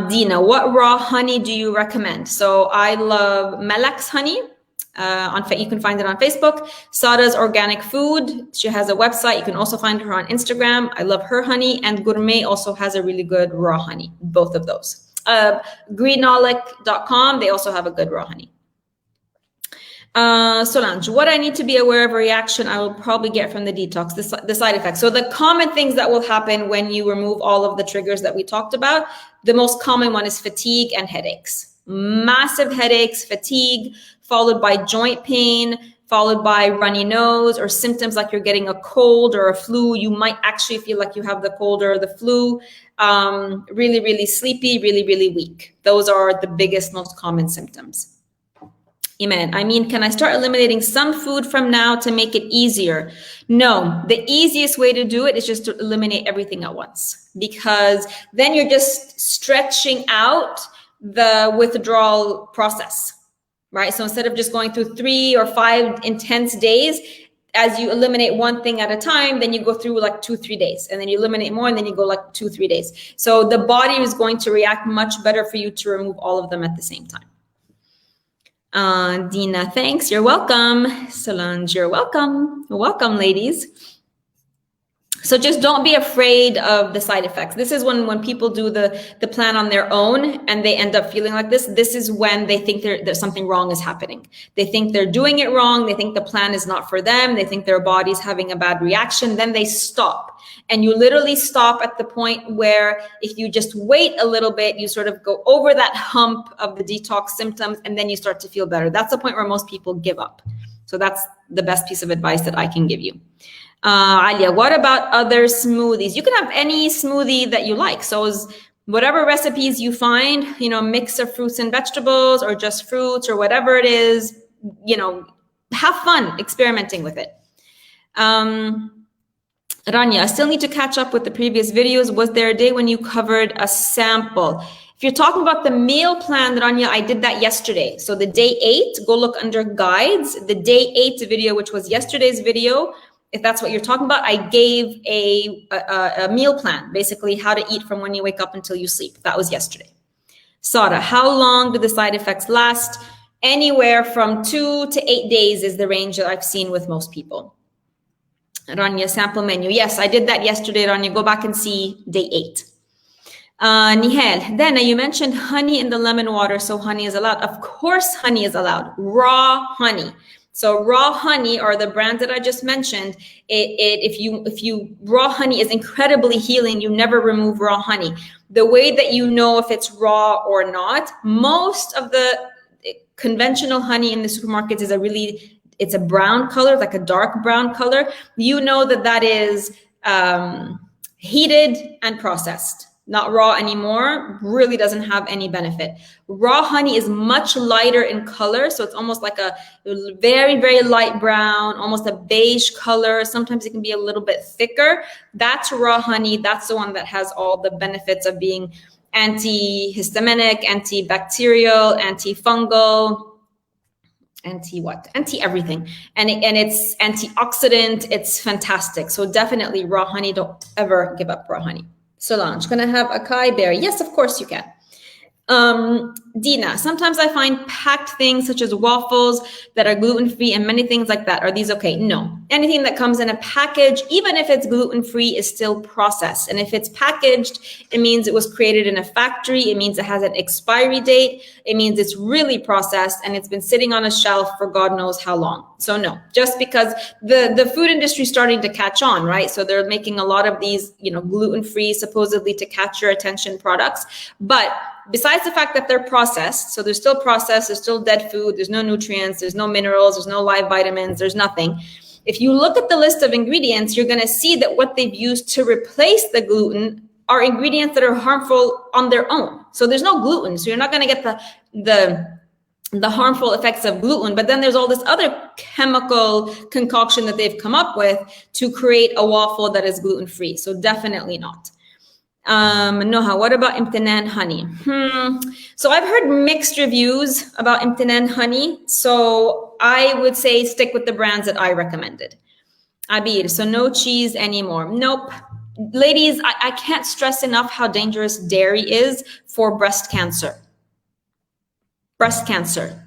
Dina, what raw honey do you recommend? So I love Melax honey. You can find it on Facebook. Sada's Organic Food. She has a website. You can also find her on Instagram. I love her honey. And Gourmet also has a really good raw honey. Both of those. Greenolic.com. They also have a good raw honey. Solange, what I need to be aware of a reaction I will probably get from the detox, the side effects. So the common things that will happen when you remove all of the triggers that we talked about, the most common one is fatigue and headaches. Massive headaches, fatigue, followed by joint pain, followed by runny nose or symptoms like you're getting a cold or a flu. You might actually feel like you have the cold or the flu. Really, really sleepy, really, really weak. Those are the biggest, most common symptoms. Amen. I mean, can I start eliminating some food from now to make it easier? No, the easiest way to do it is just to eliminate everything at once, because then you're just stretching out the withdrawal process. right? So instead of just going through 3 or 5 intense days, as you eliminate one thing at a time, then you go through like 2-3 days, and then you eliminate more, and then you go like 2-3 days. So the body is going to react much better for you to remove all of them at the same time. Dina, thanks. You're welcome. Solange, you're welcome. Welcome, ladies. So just don't be afraid of the side effects. This is when people do the plan on their own and they end up feeling like this. This is when they think there's something wrong is happening. They think they're doing it wrong. They think the plan is not for them. They think their body's having a bad reaction. Then they stop. And you literally stop at the point where if you just wait a little bit, you sort of go over that hump of the detox symptoms, and then you start to feel better. That's the point where most people give up. So that's the best piece of advice that I can give you. Alia, what about other smoothies? You can have any smoothie that you like. So whatever recipes you find, mix of fruits and vegetables or just fruits or whatever it is, have fun experimenting with it. Rania, I still need to catch up with the previous videos. Was there a day when you covered a sample? If you're talking about the meal plan, Rania, I did that yesterday. So the day 8, go look under guides. The day 8 video, which was yesterday's video, if that's what you're talking about, I gave a meal plan, basically how to eat from when you wake up until you sleep. That was yesterday. Sara, how long do the side effects last? Anywhere from 2 to 8 days is the range that I've seen with most people. Rania, sample menu. Yes, I did that yesterday, Rania. Go back and see day 8. Nihal, Dana, you mentioned honey in the lemon water, so honey is allowed. Of course honey is allowed. Raw honey. So raw honey, or the brand that I just mentioned, if you raw honey is incredibly healing. You never remove raw honey. The way that you know if it's raw or not, most of the conventional honey in the supermarkets is it's a brown color, like a dark brown color. You know that is heated and processed. Not raw anymore, really doesn't have any benefit. Raw honey is much lighter in color, so it's almost like a very, very light brown, almost a beige color. Sometimes it can be a little bit thicker. That's raw honey. That's the one that has all the benefits of being antihistaminic, antibacterial, antifungal, anti-everything. And it's antioxidant. It's fantastic. So definitely raw honey. Don't ever give up raw honey. Solange, can I have acai berry? Yes, of course you can. Dina, sometimes I find packed things such as waffles that are gluten-free and many things like that. Are these okay? No. Anything that comes in a package, even if it's gluten-free, is still processed. And if it's packaged, it means it was created in a factory. It means it has an expiry date. It means it's really processed and it's been sitting on a shelf for God knows how long. So no, just because the food industry is starting to catch on, right? So they're making a lot of these, gluten-free, supposedly to catch your attention products. But besides the fact that they're processed, so they're still processed, there's still dead food, there's no nutrients, there's no minerals, there's no live vitamins, there's nothing. If you look at the list of ingredients, you're going to see that what they've used to replace the gluten are ingredients that are harmful on their own. So there's no gluten, so you're not going to get the harmful effects of gluten, but then there's all this other chemical concoction that they've come up with to create a waffle that is gluten-free. So definitely not. Noha, what about imtinan honey? So I've heard mixed reviews about imtinan honey. So I would say stick with the brands that I recommended. Abir, so no cheese anymore. Nope. Ladies, I can't stress enough how dangerous dairy is for breast cancer. Breast cancer.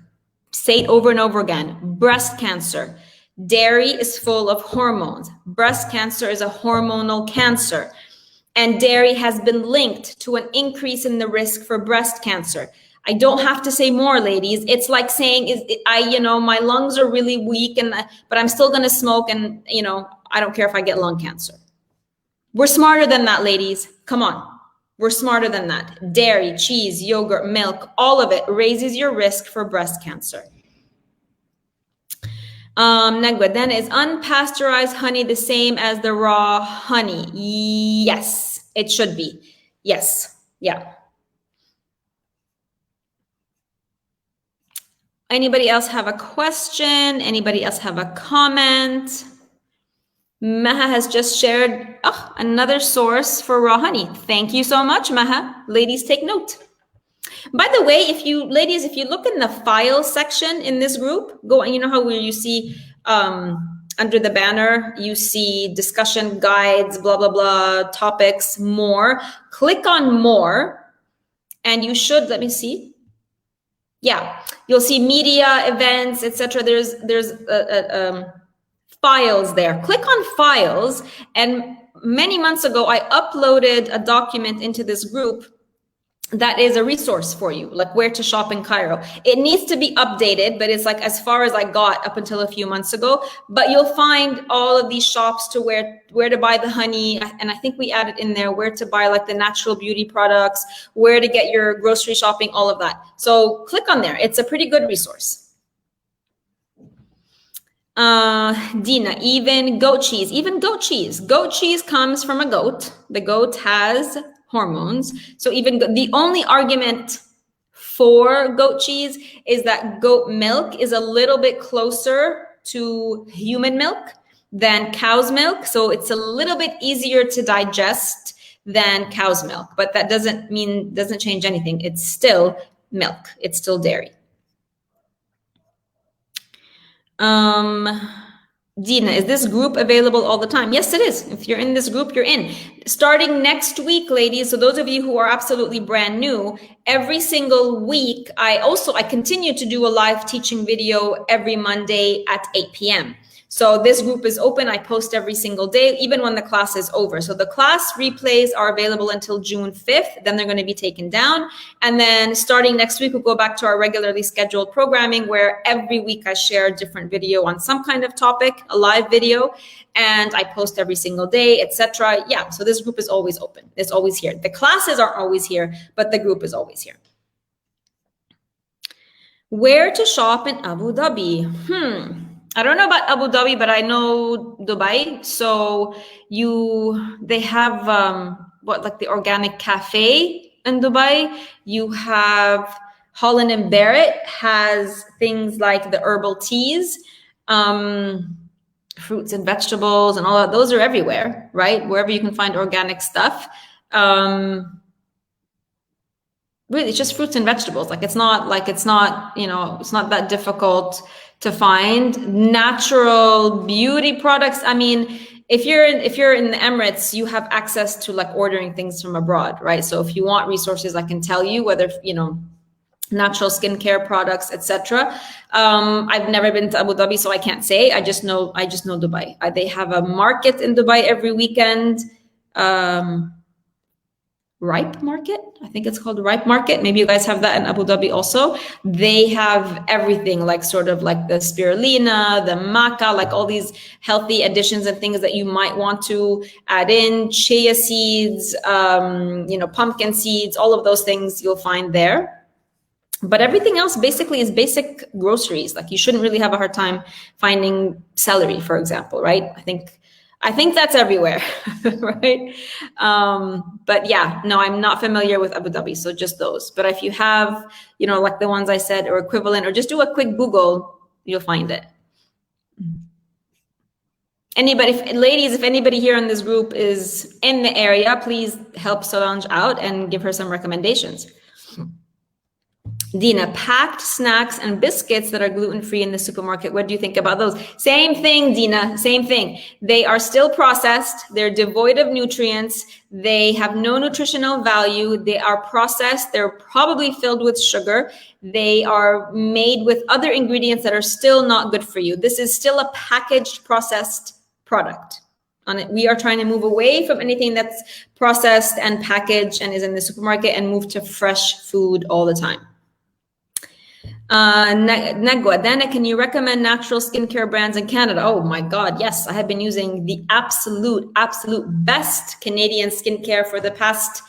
Say it over and over again. Breast cancer. Dairy is full of hormones. Breast cancer is a hormonal cancer. And dairy has been linked to an increase in the risk for breast cancer. I don't have to say more, ladies. It's like saying, my lungs are really weak, but I'm still going to smoke, and, I don't care if I get lung cancer. We're smarter than that, ladies. Come on. We're smarter than that. Dairy, cheese, yogurt, milk, all of it raises your risk for breast cancer. Negwa, then is unpasteurized honey the same as the raw honey? Yes, it should be. Yes, yeah. Anybody else have a question? Anybody else have a comment? Maha has just shared another source for raw honey. Thank you so much, Maha. Ladies, take note. By the way, if you ladies, if you look in the file section in this group, go and you know how where you see under the banner, you see discussion guides, blah, blah, blah, topics, more. Click on more, and you should, let me see. Yeah, you'll see media, events, etc. There's files there. Click on files, and many months ago, I uploaded a document into this group that is a resource for you, like where to shop in Cairo. It needs to be updated, but it's like as far as I got up until a few months ago. But you'll find all of these shops to where to buy the honey. And I think we added in there where to buy like the natural beauty products, where to get your grocery shopping, all of that. So click on there. It's a pretty good resource. Dina, even goat cheese. Goat cheese comes from a goat. The goat has hormones. So even the only argument for goat cheese is that goat milk is a little bit closer to human milk than cow's milk. So it's a little bit easier to digest than cow's milk, but that doesn't change anything. It's still milk. It's still dairy. Dina, is this group available all the time? Yes, it is. If you're in this group, you're in. Starting next week, ladies, so those of you who are absolutely brand new, every single week, I continue to do a live teaching video every Monday at 8 p.m. So this group is open. I post every single day, even when the class is over. So the class replays are available until June 5th. Then they're going to be taken down. And then starting next week, we'll go back to our regularly scheduled programming where every week I share a different video on some kind of topic, a live video, and I post every single day, etc. Yeah, so this group is always open. It's always here. The classes aren't always here, but the group is always here. Where to shop in Abu Dhabi? I don't know about Abu Dhabi, but I know Dubai. So they have like the organic cafe in Dubai. You have Holland and Barrett has things like the herbal teas, fruits and vegetables and all that. Those are everywhere, right? Wherever you can find organic stuff. Really, it's just fruits and vegetables. It's not that difficult to find. Natural beauty products. I mean, if you're in the Emirates, you have access to like ordering things from abroad, right? So if you want resources, I can tell you whether, natural skincare products, etc. I've never been to Abu Dhabi, so I can't say. I just know Dubai. They have a market in Dubai every weekend. Ripe Market, I think it's called Ripe Market. Maybe you guys have that in Abu Dhabi also. They have everything, like sort of like the spirulina, the maca, like all these healthy additions and things that you might want to add in. Chia seeds, pumpkin seeds, all of those things you'll find there. But everything else basically is basic groceries. Like you shouldn't really have a hard time finding celery, for example, right? I think that's everywhere, right? But yeah, no, I'm not familiar with Abu Dhabi, so just those. But if you have, like the ones I said or equivalent, or just do a quick Google, you'll find it. Ladies, if anybody here in this group is in the area, please help Solange out and give her some recommendations. Dina, packed snacks and biscuits that are gluten-free in the supermarket. What do you think about those? Same thing, Dina, same thing. They are still processed. They're devoid of nutrients. They have no nutritional value. They are processed. They're probably filled with sugar. They are made with other ingredients that are still not good for you. This is still a packaged, processed product. We are trying to move away from anything that's processed and packaged and is in the supermarket and move to fresh food all the time. Negwa, Dana, can you recommend natural skincare brands in Canada? Oh my God, yes. I have been using the absolute best Canadian skincare for the past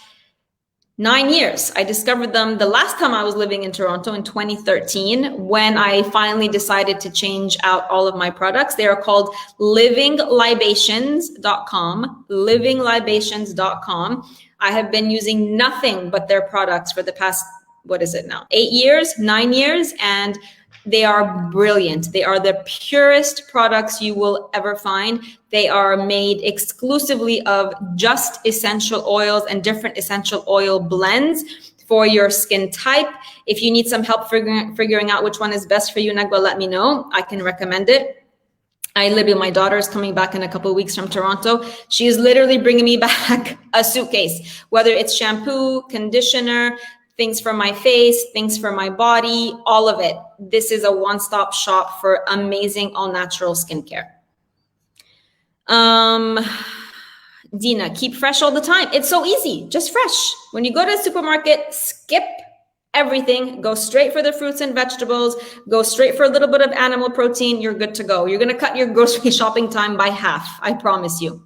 9 years. I discovered them the last time I was living in Toronto in 2013 when I finally decided to change out all of my products. They are called livinglibations.com, livinglibations.com. I have been using nothing but their products for the past 9 years, and they are brilliant. They are the purest products you will ever find. They are made exclusively of just essential oils and different essential oil blends for your skin type. If you need some help figuring out which one is best for you, Nagwa, let me know. I can recommend it. My daughter is coming back in a couple of weeks from Toronto. She is literally bringing me back a suitcase, whether it's shampoo, conditioner, things for my face, things for my body, all of it. This is a one-stop shop for amazing all-natural skincare. Dina, keep fresh all the time. It's so easy, just fresh. When you go to the supermarket, skip everything, go straight for the fruits and vegetables, go straight for a little bit of animal protein, you're good to go. You're gonna cut your grocery shopping time by half, I promise you.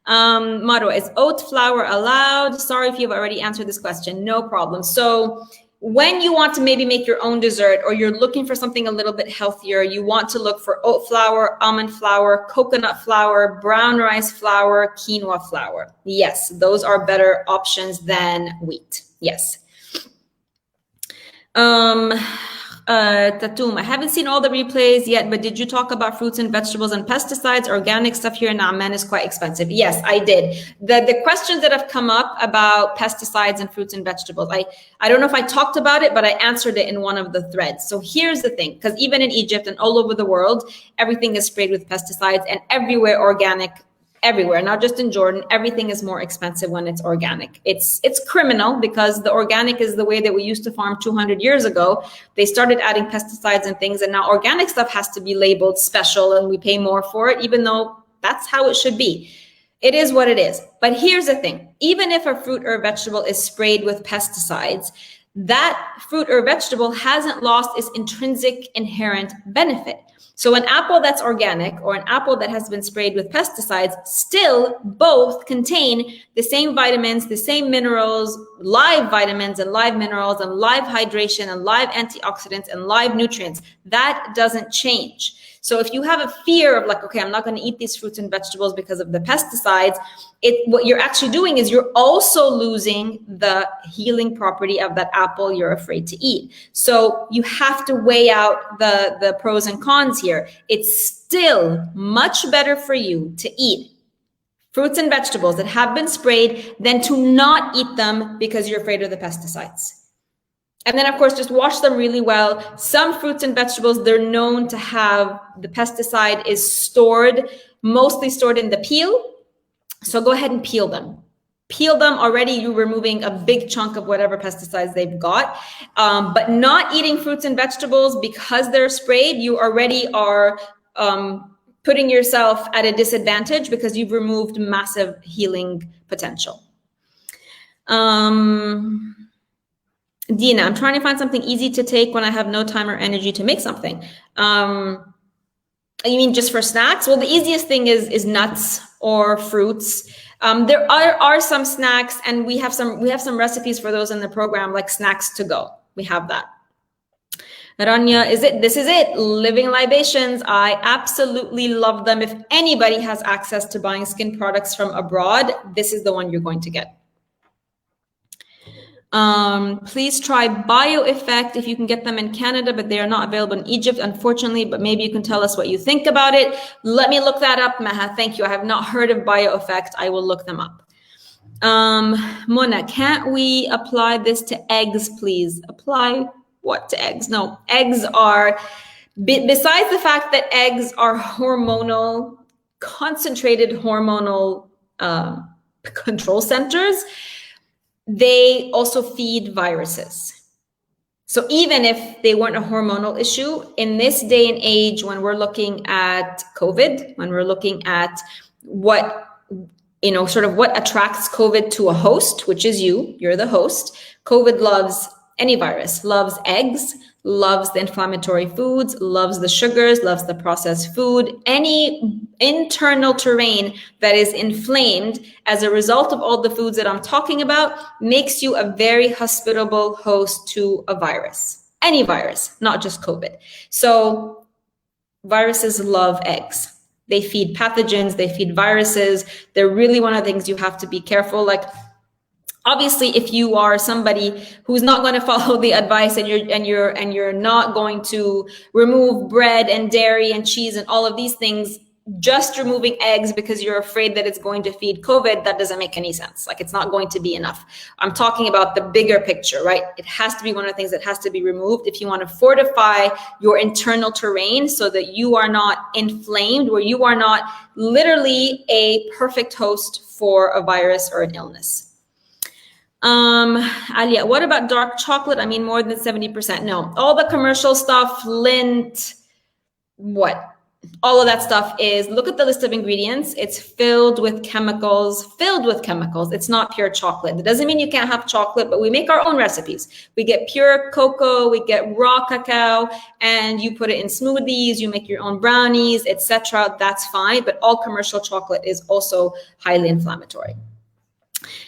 Marwa, is oat flour allowed? Sorry if you've already answered this question, no problem. So when you want to maybe make your own dessert or you're looking for something a little bit healthier, you want to look for oat flour, almond flour, coconut flour, brown rice flour, quinoa flour. Yes, those are better options than wheat. Yes. Tatum, I haven't seen all the replays yet, but did you talk about fruits and vegetables and pesticides? Organic stuff here in Amman is quite expensive. Yes, I did. The questions that have come up about pesticides and fruits and vegetables, I don't know if I talked about it, but I answered it in one of the threads. So here's the thing, because even in Egypt and all over the world, everything is sprayed with pesticides, and everywhere organic. Everywhere, not just in Jordan, everything is more expensive when it's organic. It's criminal because the organic is the way that we used to farm 200 years ago. They started adding pesticides and things, and now organic stuff has to be labeled special and we pay more for it, even though that's how it should be. It is what it is. But here's the thing, even if a fruit or vegetable is sprayed with pesticides, that fruit or vegetable hasn't lost its intrinsic inherent benefit. So an apple that's organic or an apple that has been sprayed with pesticides still both contain the same vitamins, the same minerals, live vitamins and live minerals and live hydration and live antioxidants and live nutrients. That doesn't change. So if you have a fear of like, okay, I'm not going to eat these fruits and vegetables because of the pesticides, what you're actually doing is you're also losing the healing property of that apple you're afraid to eat. So you have to weigh out the pros and cons here. It's still much better for you to eat fruits and vegetables that have been sprayed than to not eat them because you're afraid of the pesticides. And then, of course, just wash them really well. Some fruits and vegetables, they're known to have the pesticide is mostly stored in the peel. So go ahead and peel them. Peel them already, you're removing a big chunk of whatever pesticides they've got. But not eating fruits and vegetables because they're sprayed, you already are putting yourself at a disadvantage because you've removed massive healing potential. Dina, I'm trying to find something easy to take when I have no time or energy to make something. You mean just for snacks? Well, the easiest thing is nuts or fruits. There are some snacks, and we have some recipes for those in the program, like snacks to go. We have that. Rania, this is it. Living libations. I absolutely love them. If anybody has access to buying skin products from abroad, this is the one you're going to get. Please try BYHN if you can get them in Canada, but they are not available in Egypt, unfortunately, but maybe you can tell us what you think about it. Let me look that up, Maha. Thank you. I have not heard of BYHN. I will look them up. Mona, can't we apply this to eggs, please? Apply what to eggs? No, eggs are, besides the fact that eggs are hormonal, concentrated hormonal control centers, they also feed viruses. So even if they weren't a hormonal issue, in this day and age, when we're looking at COVID, when we're looking at what, sort of what attracts COVID to a host, which is you're the host. COVID loves any virus, loves eggs, loves the inflammatory foods, loves the sugars, loves the processed food. Any internal terrain that is inflamed as a result of all the foods that I'm talking about makes you a very hospitable host to a virus, any virus, not just COVID. So viruses love eggs. They feed pathogens, they feed viruses. They're really one of the things you have to be careful. Like, obviously, if you are somebody who's not going to follow the advice and you're not going to remove bread and dairy and cheese and all of these things, just removing eggs because you're afraid that it's going to feed COVID, that doesn't make any sense. Like, it's not going to be enough. I'm talking about the bigger picture, right? It has to be one of the things that has to be removed if you want to fortify your internal terrain so that you are not inflamed, where you are not literally a perfect host for a virus or an illness. Alia, what about dark chocolate? I mean, more than 70%. No, all the commercial stuff, Lindt, what? All of that stuff is, look at the list of ingredients. It's filled with chemicals, It's not pure chocolate. It doesn't mean you can't have chocolate, but we make our own recipes. We get pure cocoa, we get raw cacao, and you put it in smoothies, you make your own brownies, etc. That's fine, but all commercial chocolate is also highly inflammatory.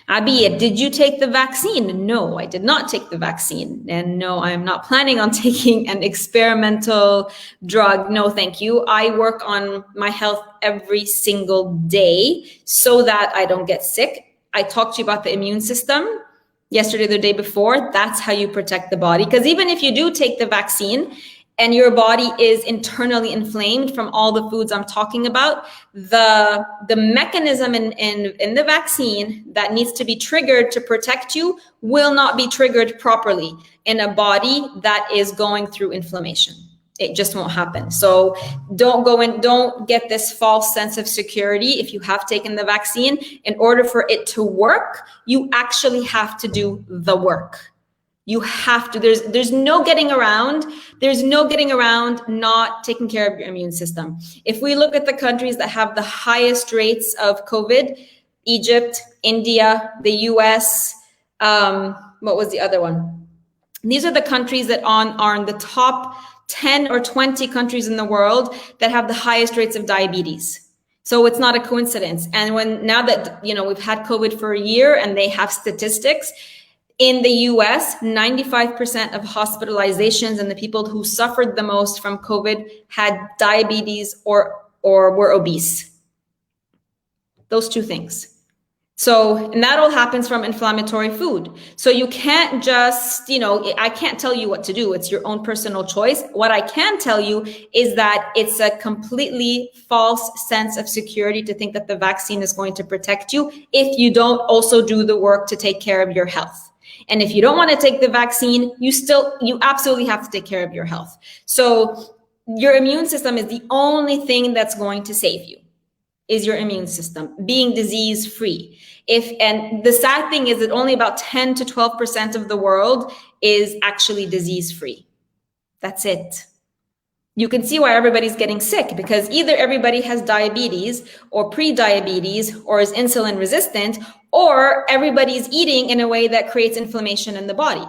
Abiyah, did you take the vaccine? No, I did not take the vaccine. And no, I am not planning on taking an experimental drug. No, thank you. I work on my health every single day so that I don't get sick. I talked to you about the immune system yesterday, the day before. That's how you protect the body. Because even if you do take the vaccine and your body is internally inflamed from all the foods I'm talking about, the mechanism in the vaccine that needs to be triggered to protect you will not be triggered properly in a body that is going through inflammation. It just won't happen. So don't get this false sense of security. If you have taken the vaccine, in order for it to work, you actually have to do the work. You have to, there's no getting around. There's no getting around not taking care of your immune system. If we look at the countries that have the highest rates of COVID, Egypt, India, the US, what was the other one? These are the countries that are in the top 10 or 20 countries in the world that have the highest rates of diabetes. So it's not a coincidence. And now that, we've had COVID for a year and they have statistics, in the US, 95% of hospitalizations and the people who suffered the most from COVID had diabetes or were obese. Those two things. So, and that all happens from inflammatory food. So you can't just, I can't tell you what to do. It's your own personal choice. What I can tell you is that it's a completely false sense of security to think that the vaccine is going to protect you if you don't also do the work to take care of your health. And if you don't want to take the vaccine, you absolutely have to take care of your health. So your immune system is the only thing that's going to save you, is your immune system being disease free. And the sad thing is that only about 10 to 12% of the world is actually disease free. That's it. You can see why everybody's getting sick, because either everybody has diabetes or pre-diabetes or is insulin resistant, or everybody's eating in a way that creates inflammation in the body.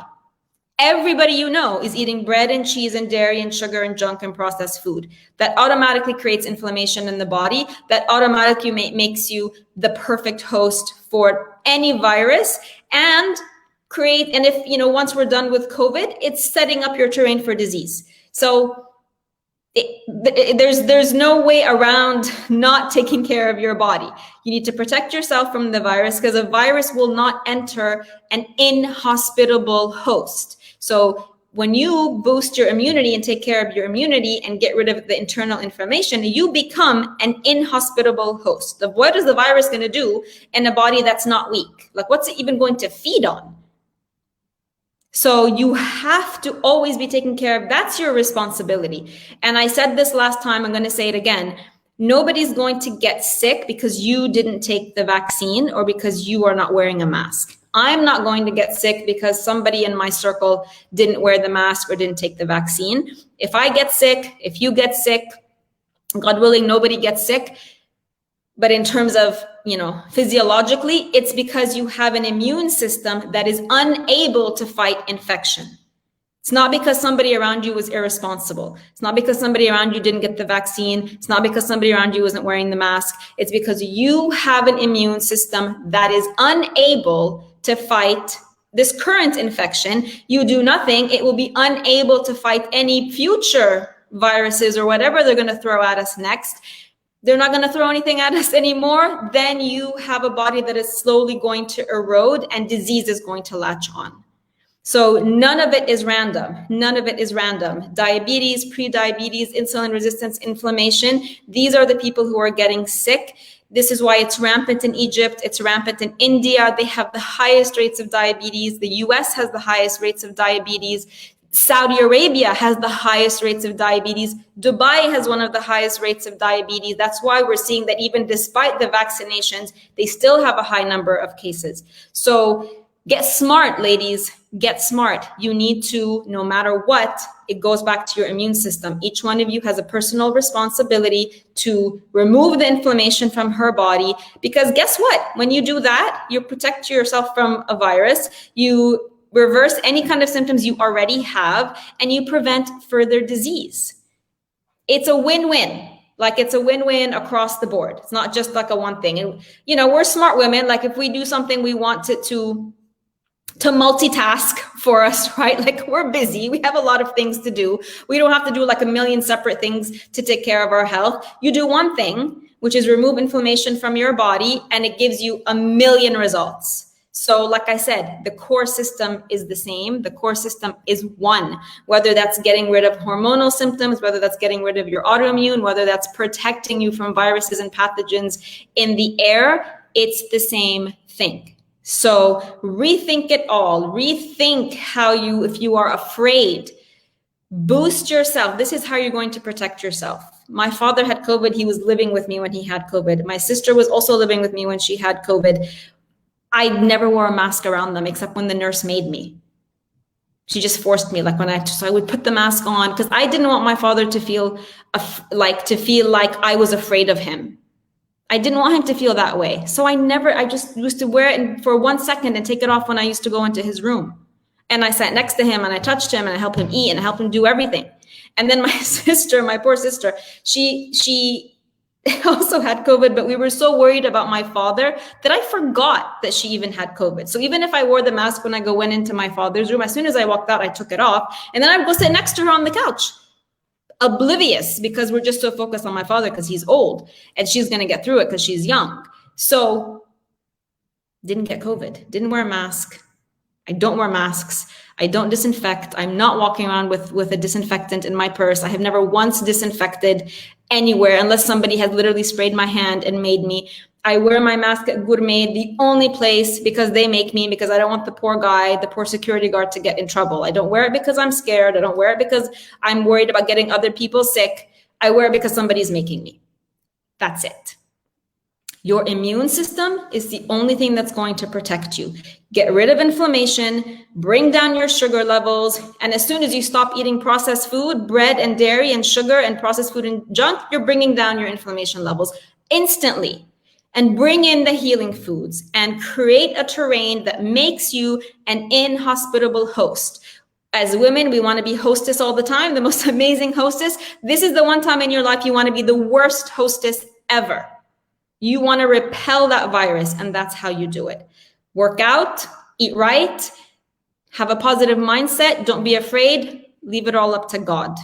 Everybody is eating bread and cheese and dairy and sugar and junk and processed food. That automatically creates inflammation in the body. That automatically makes you the perfect host for any virus and if, once we're done with COVID, it's setting up your terrain for disease. So there's no way around not taking care of your body. You need to protect yourself from the virus, because a virus will not enter an inhospitable host. So when you boost your immunity and take care of your immunity and get rid of the internal inflammation, you become an inhospitable host. What is the virus going to do in a body that's not weak? Like, what's it even going to feed on? So you have to always be taken care of. That's your responsibility. And I said this last time, I'm going to say it again. Nobody's going to get sick because you didn't take the vaccine or because you are not wearing a mask. I'm not going to get sick because somebody in my circle didn't wear the mask or didn't take the vaccine. If I get sick, if you get sick, God willing, nobody gets sick. But in terms of, physiologically, it's because you have an immune system that is unable to fight infection. It's not because somebody around you was irresponsible. It's not because somebody around you didn't get the vaccine. It's not because somebody around you wasn't wearing the mask. It's because you have an immune system that is unable to fight this current infection. You do nothing, it will be unable to fight any future viruses or whatever they're going to throw at us next. They're not going to throw anything at us anymore. Then you have a body that is slowly going to erode and disease is going to latch on. So none of it is random. None of it is random. Diabetes, pre-diabetes, insulin resistance, inflammation. These are the people who are getting sick. This is why it's rampant in Egypt. It's rampant in India. They have the highest rates of diabetes. The US has the highest rates of diabetes. Saudi Arabia has the highest rates of diabetes. Dubai has one of the highest rates of diabetes. That's why we're seeing that even despite the vaccinations, they still have a high number of cases. So get smart, ladies. Get smart. You need to, no matter what, it goes back to your immune system. Each one of you has a personal responsibility to remove the inflammation from her body, because guess what? When you do that, you protect yourself from a virus, you reverse any kind of symptoms you already have, and you prevent further disease. It's a win-win. Like, it's a win-win across the board. It's not just like a one thing. And, you know, we're smart women. Like, if we do something, we want it to multitask for us, right? Like, we're busy. We have a lot of things to do. We don't have to do like a million separate things to take care of our health. You do one thing, which is remove inflammation from your body, and it gives you a million results. So like I said, the core system is the same. The core system is one, whether that's getting rid of hormonal symptoms, whether that's getting rid of your autoimmune, whether that's protecting you from viruses and pathogens in the air, it's the same thing. So rethink it all. Rethink how you, if you are afraid, boost yourself. This is how you're going to protect yourself. My father had COVID. He was living with me when he had COVID. My sister was also living with me when she had COVID. I never wore a mask around them except when the nurse made me. She just forced me, like so I would put the mask on because I didn't want my father to feel like I was afraid of him. I didn't want him to feel that way. So I just used to wear it for 1 second and take it off when I used to go into his room. And I sat next to him and I touched him and I helped him eat and I helped him do everything. And then my sister, my poor sister, she also had COVID, but we were so worried about my father that I forgot that she even had COVID. So even if I wore the mask when I went into my father's room, as soon as I walked out, I took it off. And then I would go sit next to her on the couch, oblivious, because we're just so focused on my father because he's old and she's going to get through it because she's young. So didn't get COVID, didn't wear a mask. I don't wear masks. I don't disinfect. I'm not walking around with a disinfectant in my purse. I have never once disinfected anywhere unless somebody has literally sprayed my hand and made me. I wear my mask at Gourmet, the only place, because they make me, because I don't want the poor guy, the poor security guard to get in trouble. I don't wear it because I'm scared. I don't wear it because I'm worried about getting other people sick. I wear it because somebody's making me. That's it. Your immune system is the only thing that's going to protect you. Get rid of inflammation, bring down your sugar levels, and as soon as you stop eating processed food, bread and dairy and sugar and processed food and junk, you're bringing down your inflammation levels instantly. And bring in the healing foods and create a terrain that makes you an inhospitable host. As women, we want to be hostess all the time, the most amazing hostess. This is the one time in your life you want to be the worst hostess ever. You want to repel that virus, and that's how you do it. Work out, eat right, have a positive mindset, don't be afraid, leave it all up to God.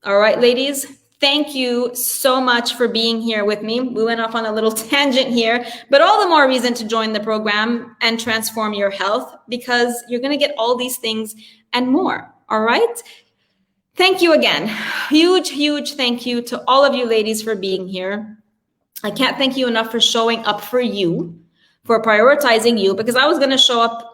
All right, ladies, thank you so much for being here with me. We went off on a little tangent here, but all the more reason to join the program and transform your health, because you're going to get all these things and more. All right. Thank you again. Huge, huge thank you to all of you ladies for being here. I can't thank you enough for showing up for you, for prioritizing you, because I was going to show up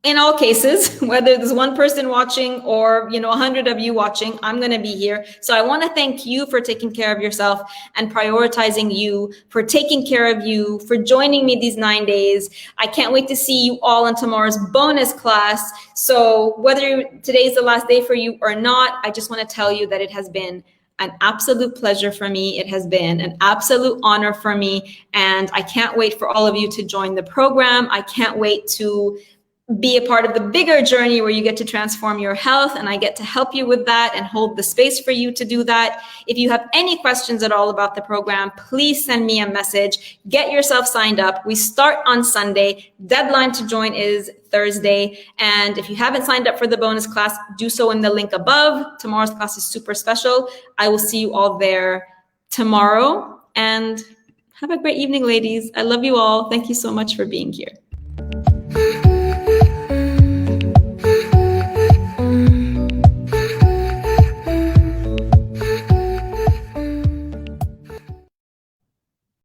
in all cases, whether there's one person watching or, 100 of you watching, I'm going to be here. So I want to thank you for taking care of yourself and prioritizing you, for taking care of you, for joining me these 9 days. I can't wait to see you all in tomorrow's bonus class. So whether today's the last day for you or not, I just want to tell you that it has been an absolute pleasure for me. It has been an absolute honor for me. And I can't wait for all of you to join the program. I can't wait to be a part of the bigger journey where you get to transform your health, and I get to help you with that and hold the space for you to do that. If you have any questions at all about the program, please send me a message. Get yourself signed up. We start on Sunday. Deadline to join is Thursday. And if you haven't signed up for the bonus class, do so in the link above. Tomorrow's class is super special. I will see you all there tomorrow. And have a great evening, ladies. I love you all. Thank you so much for being here.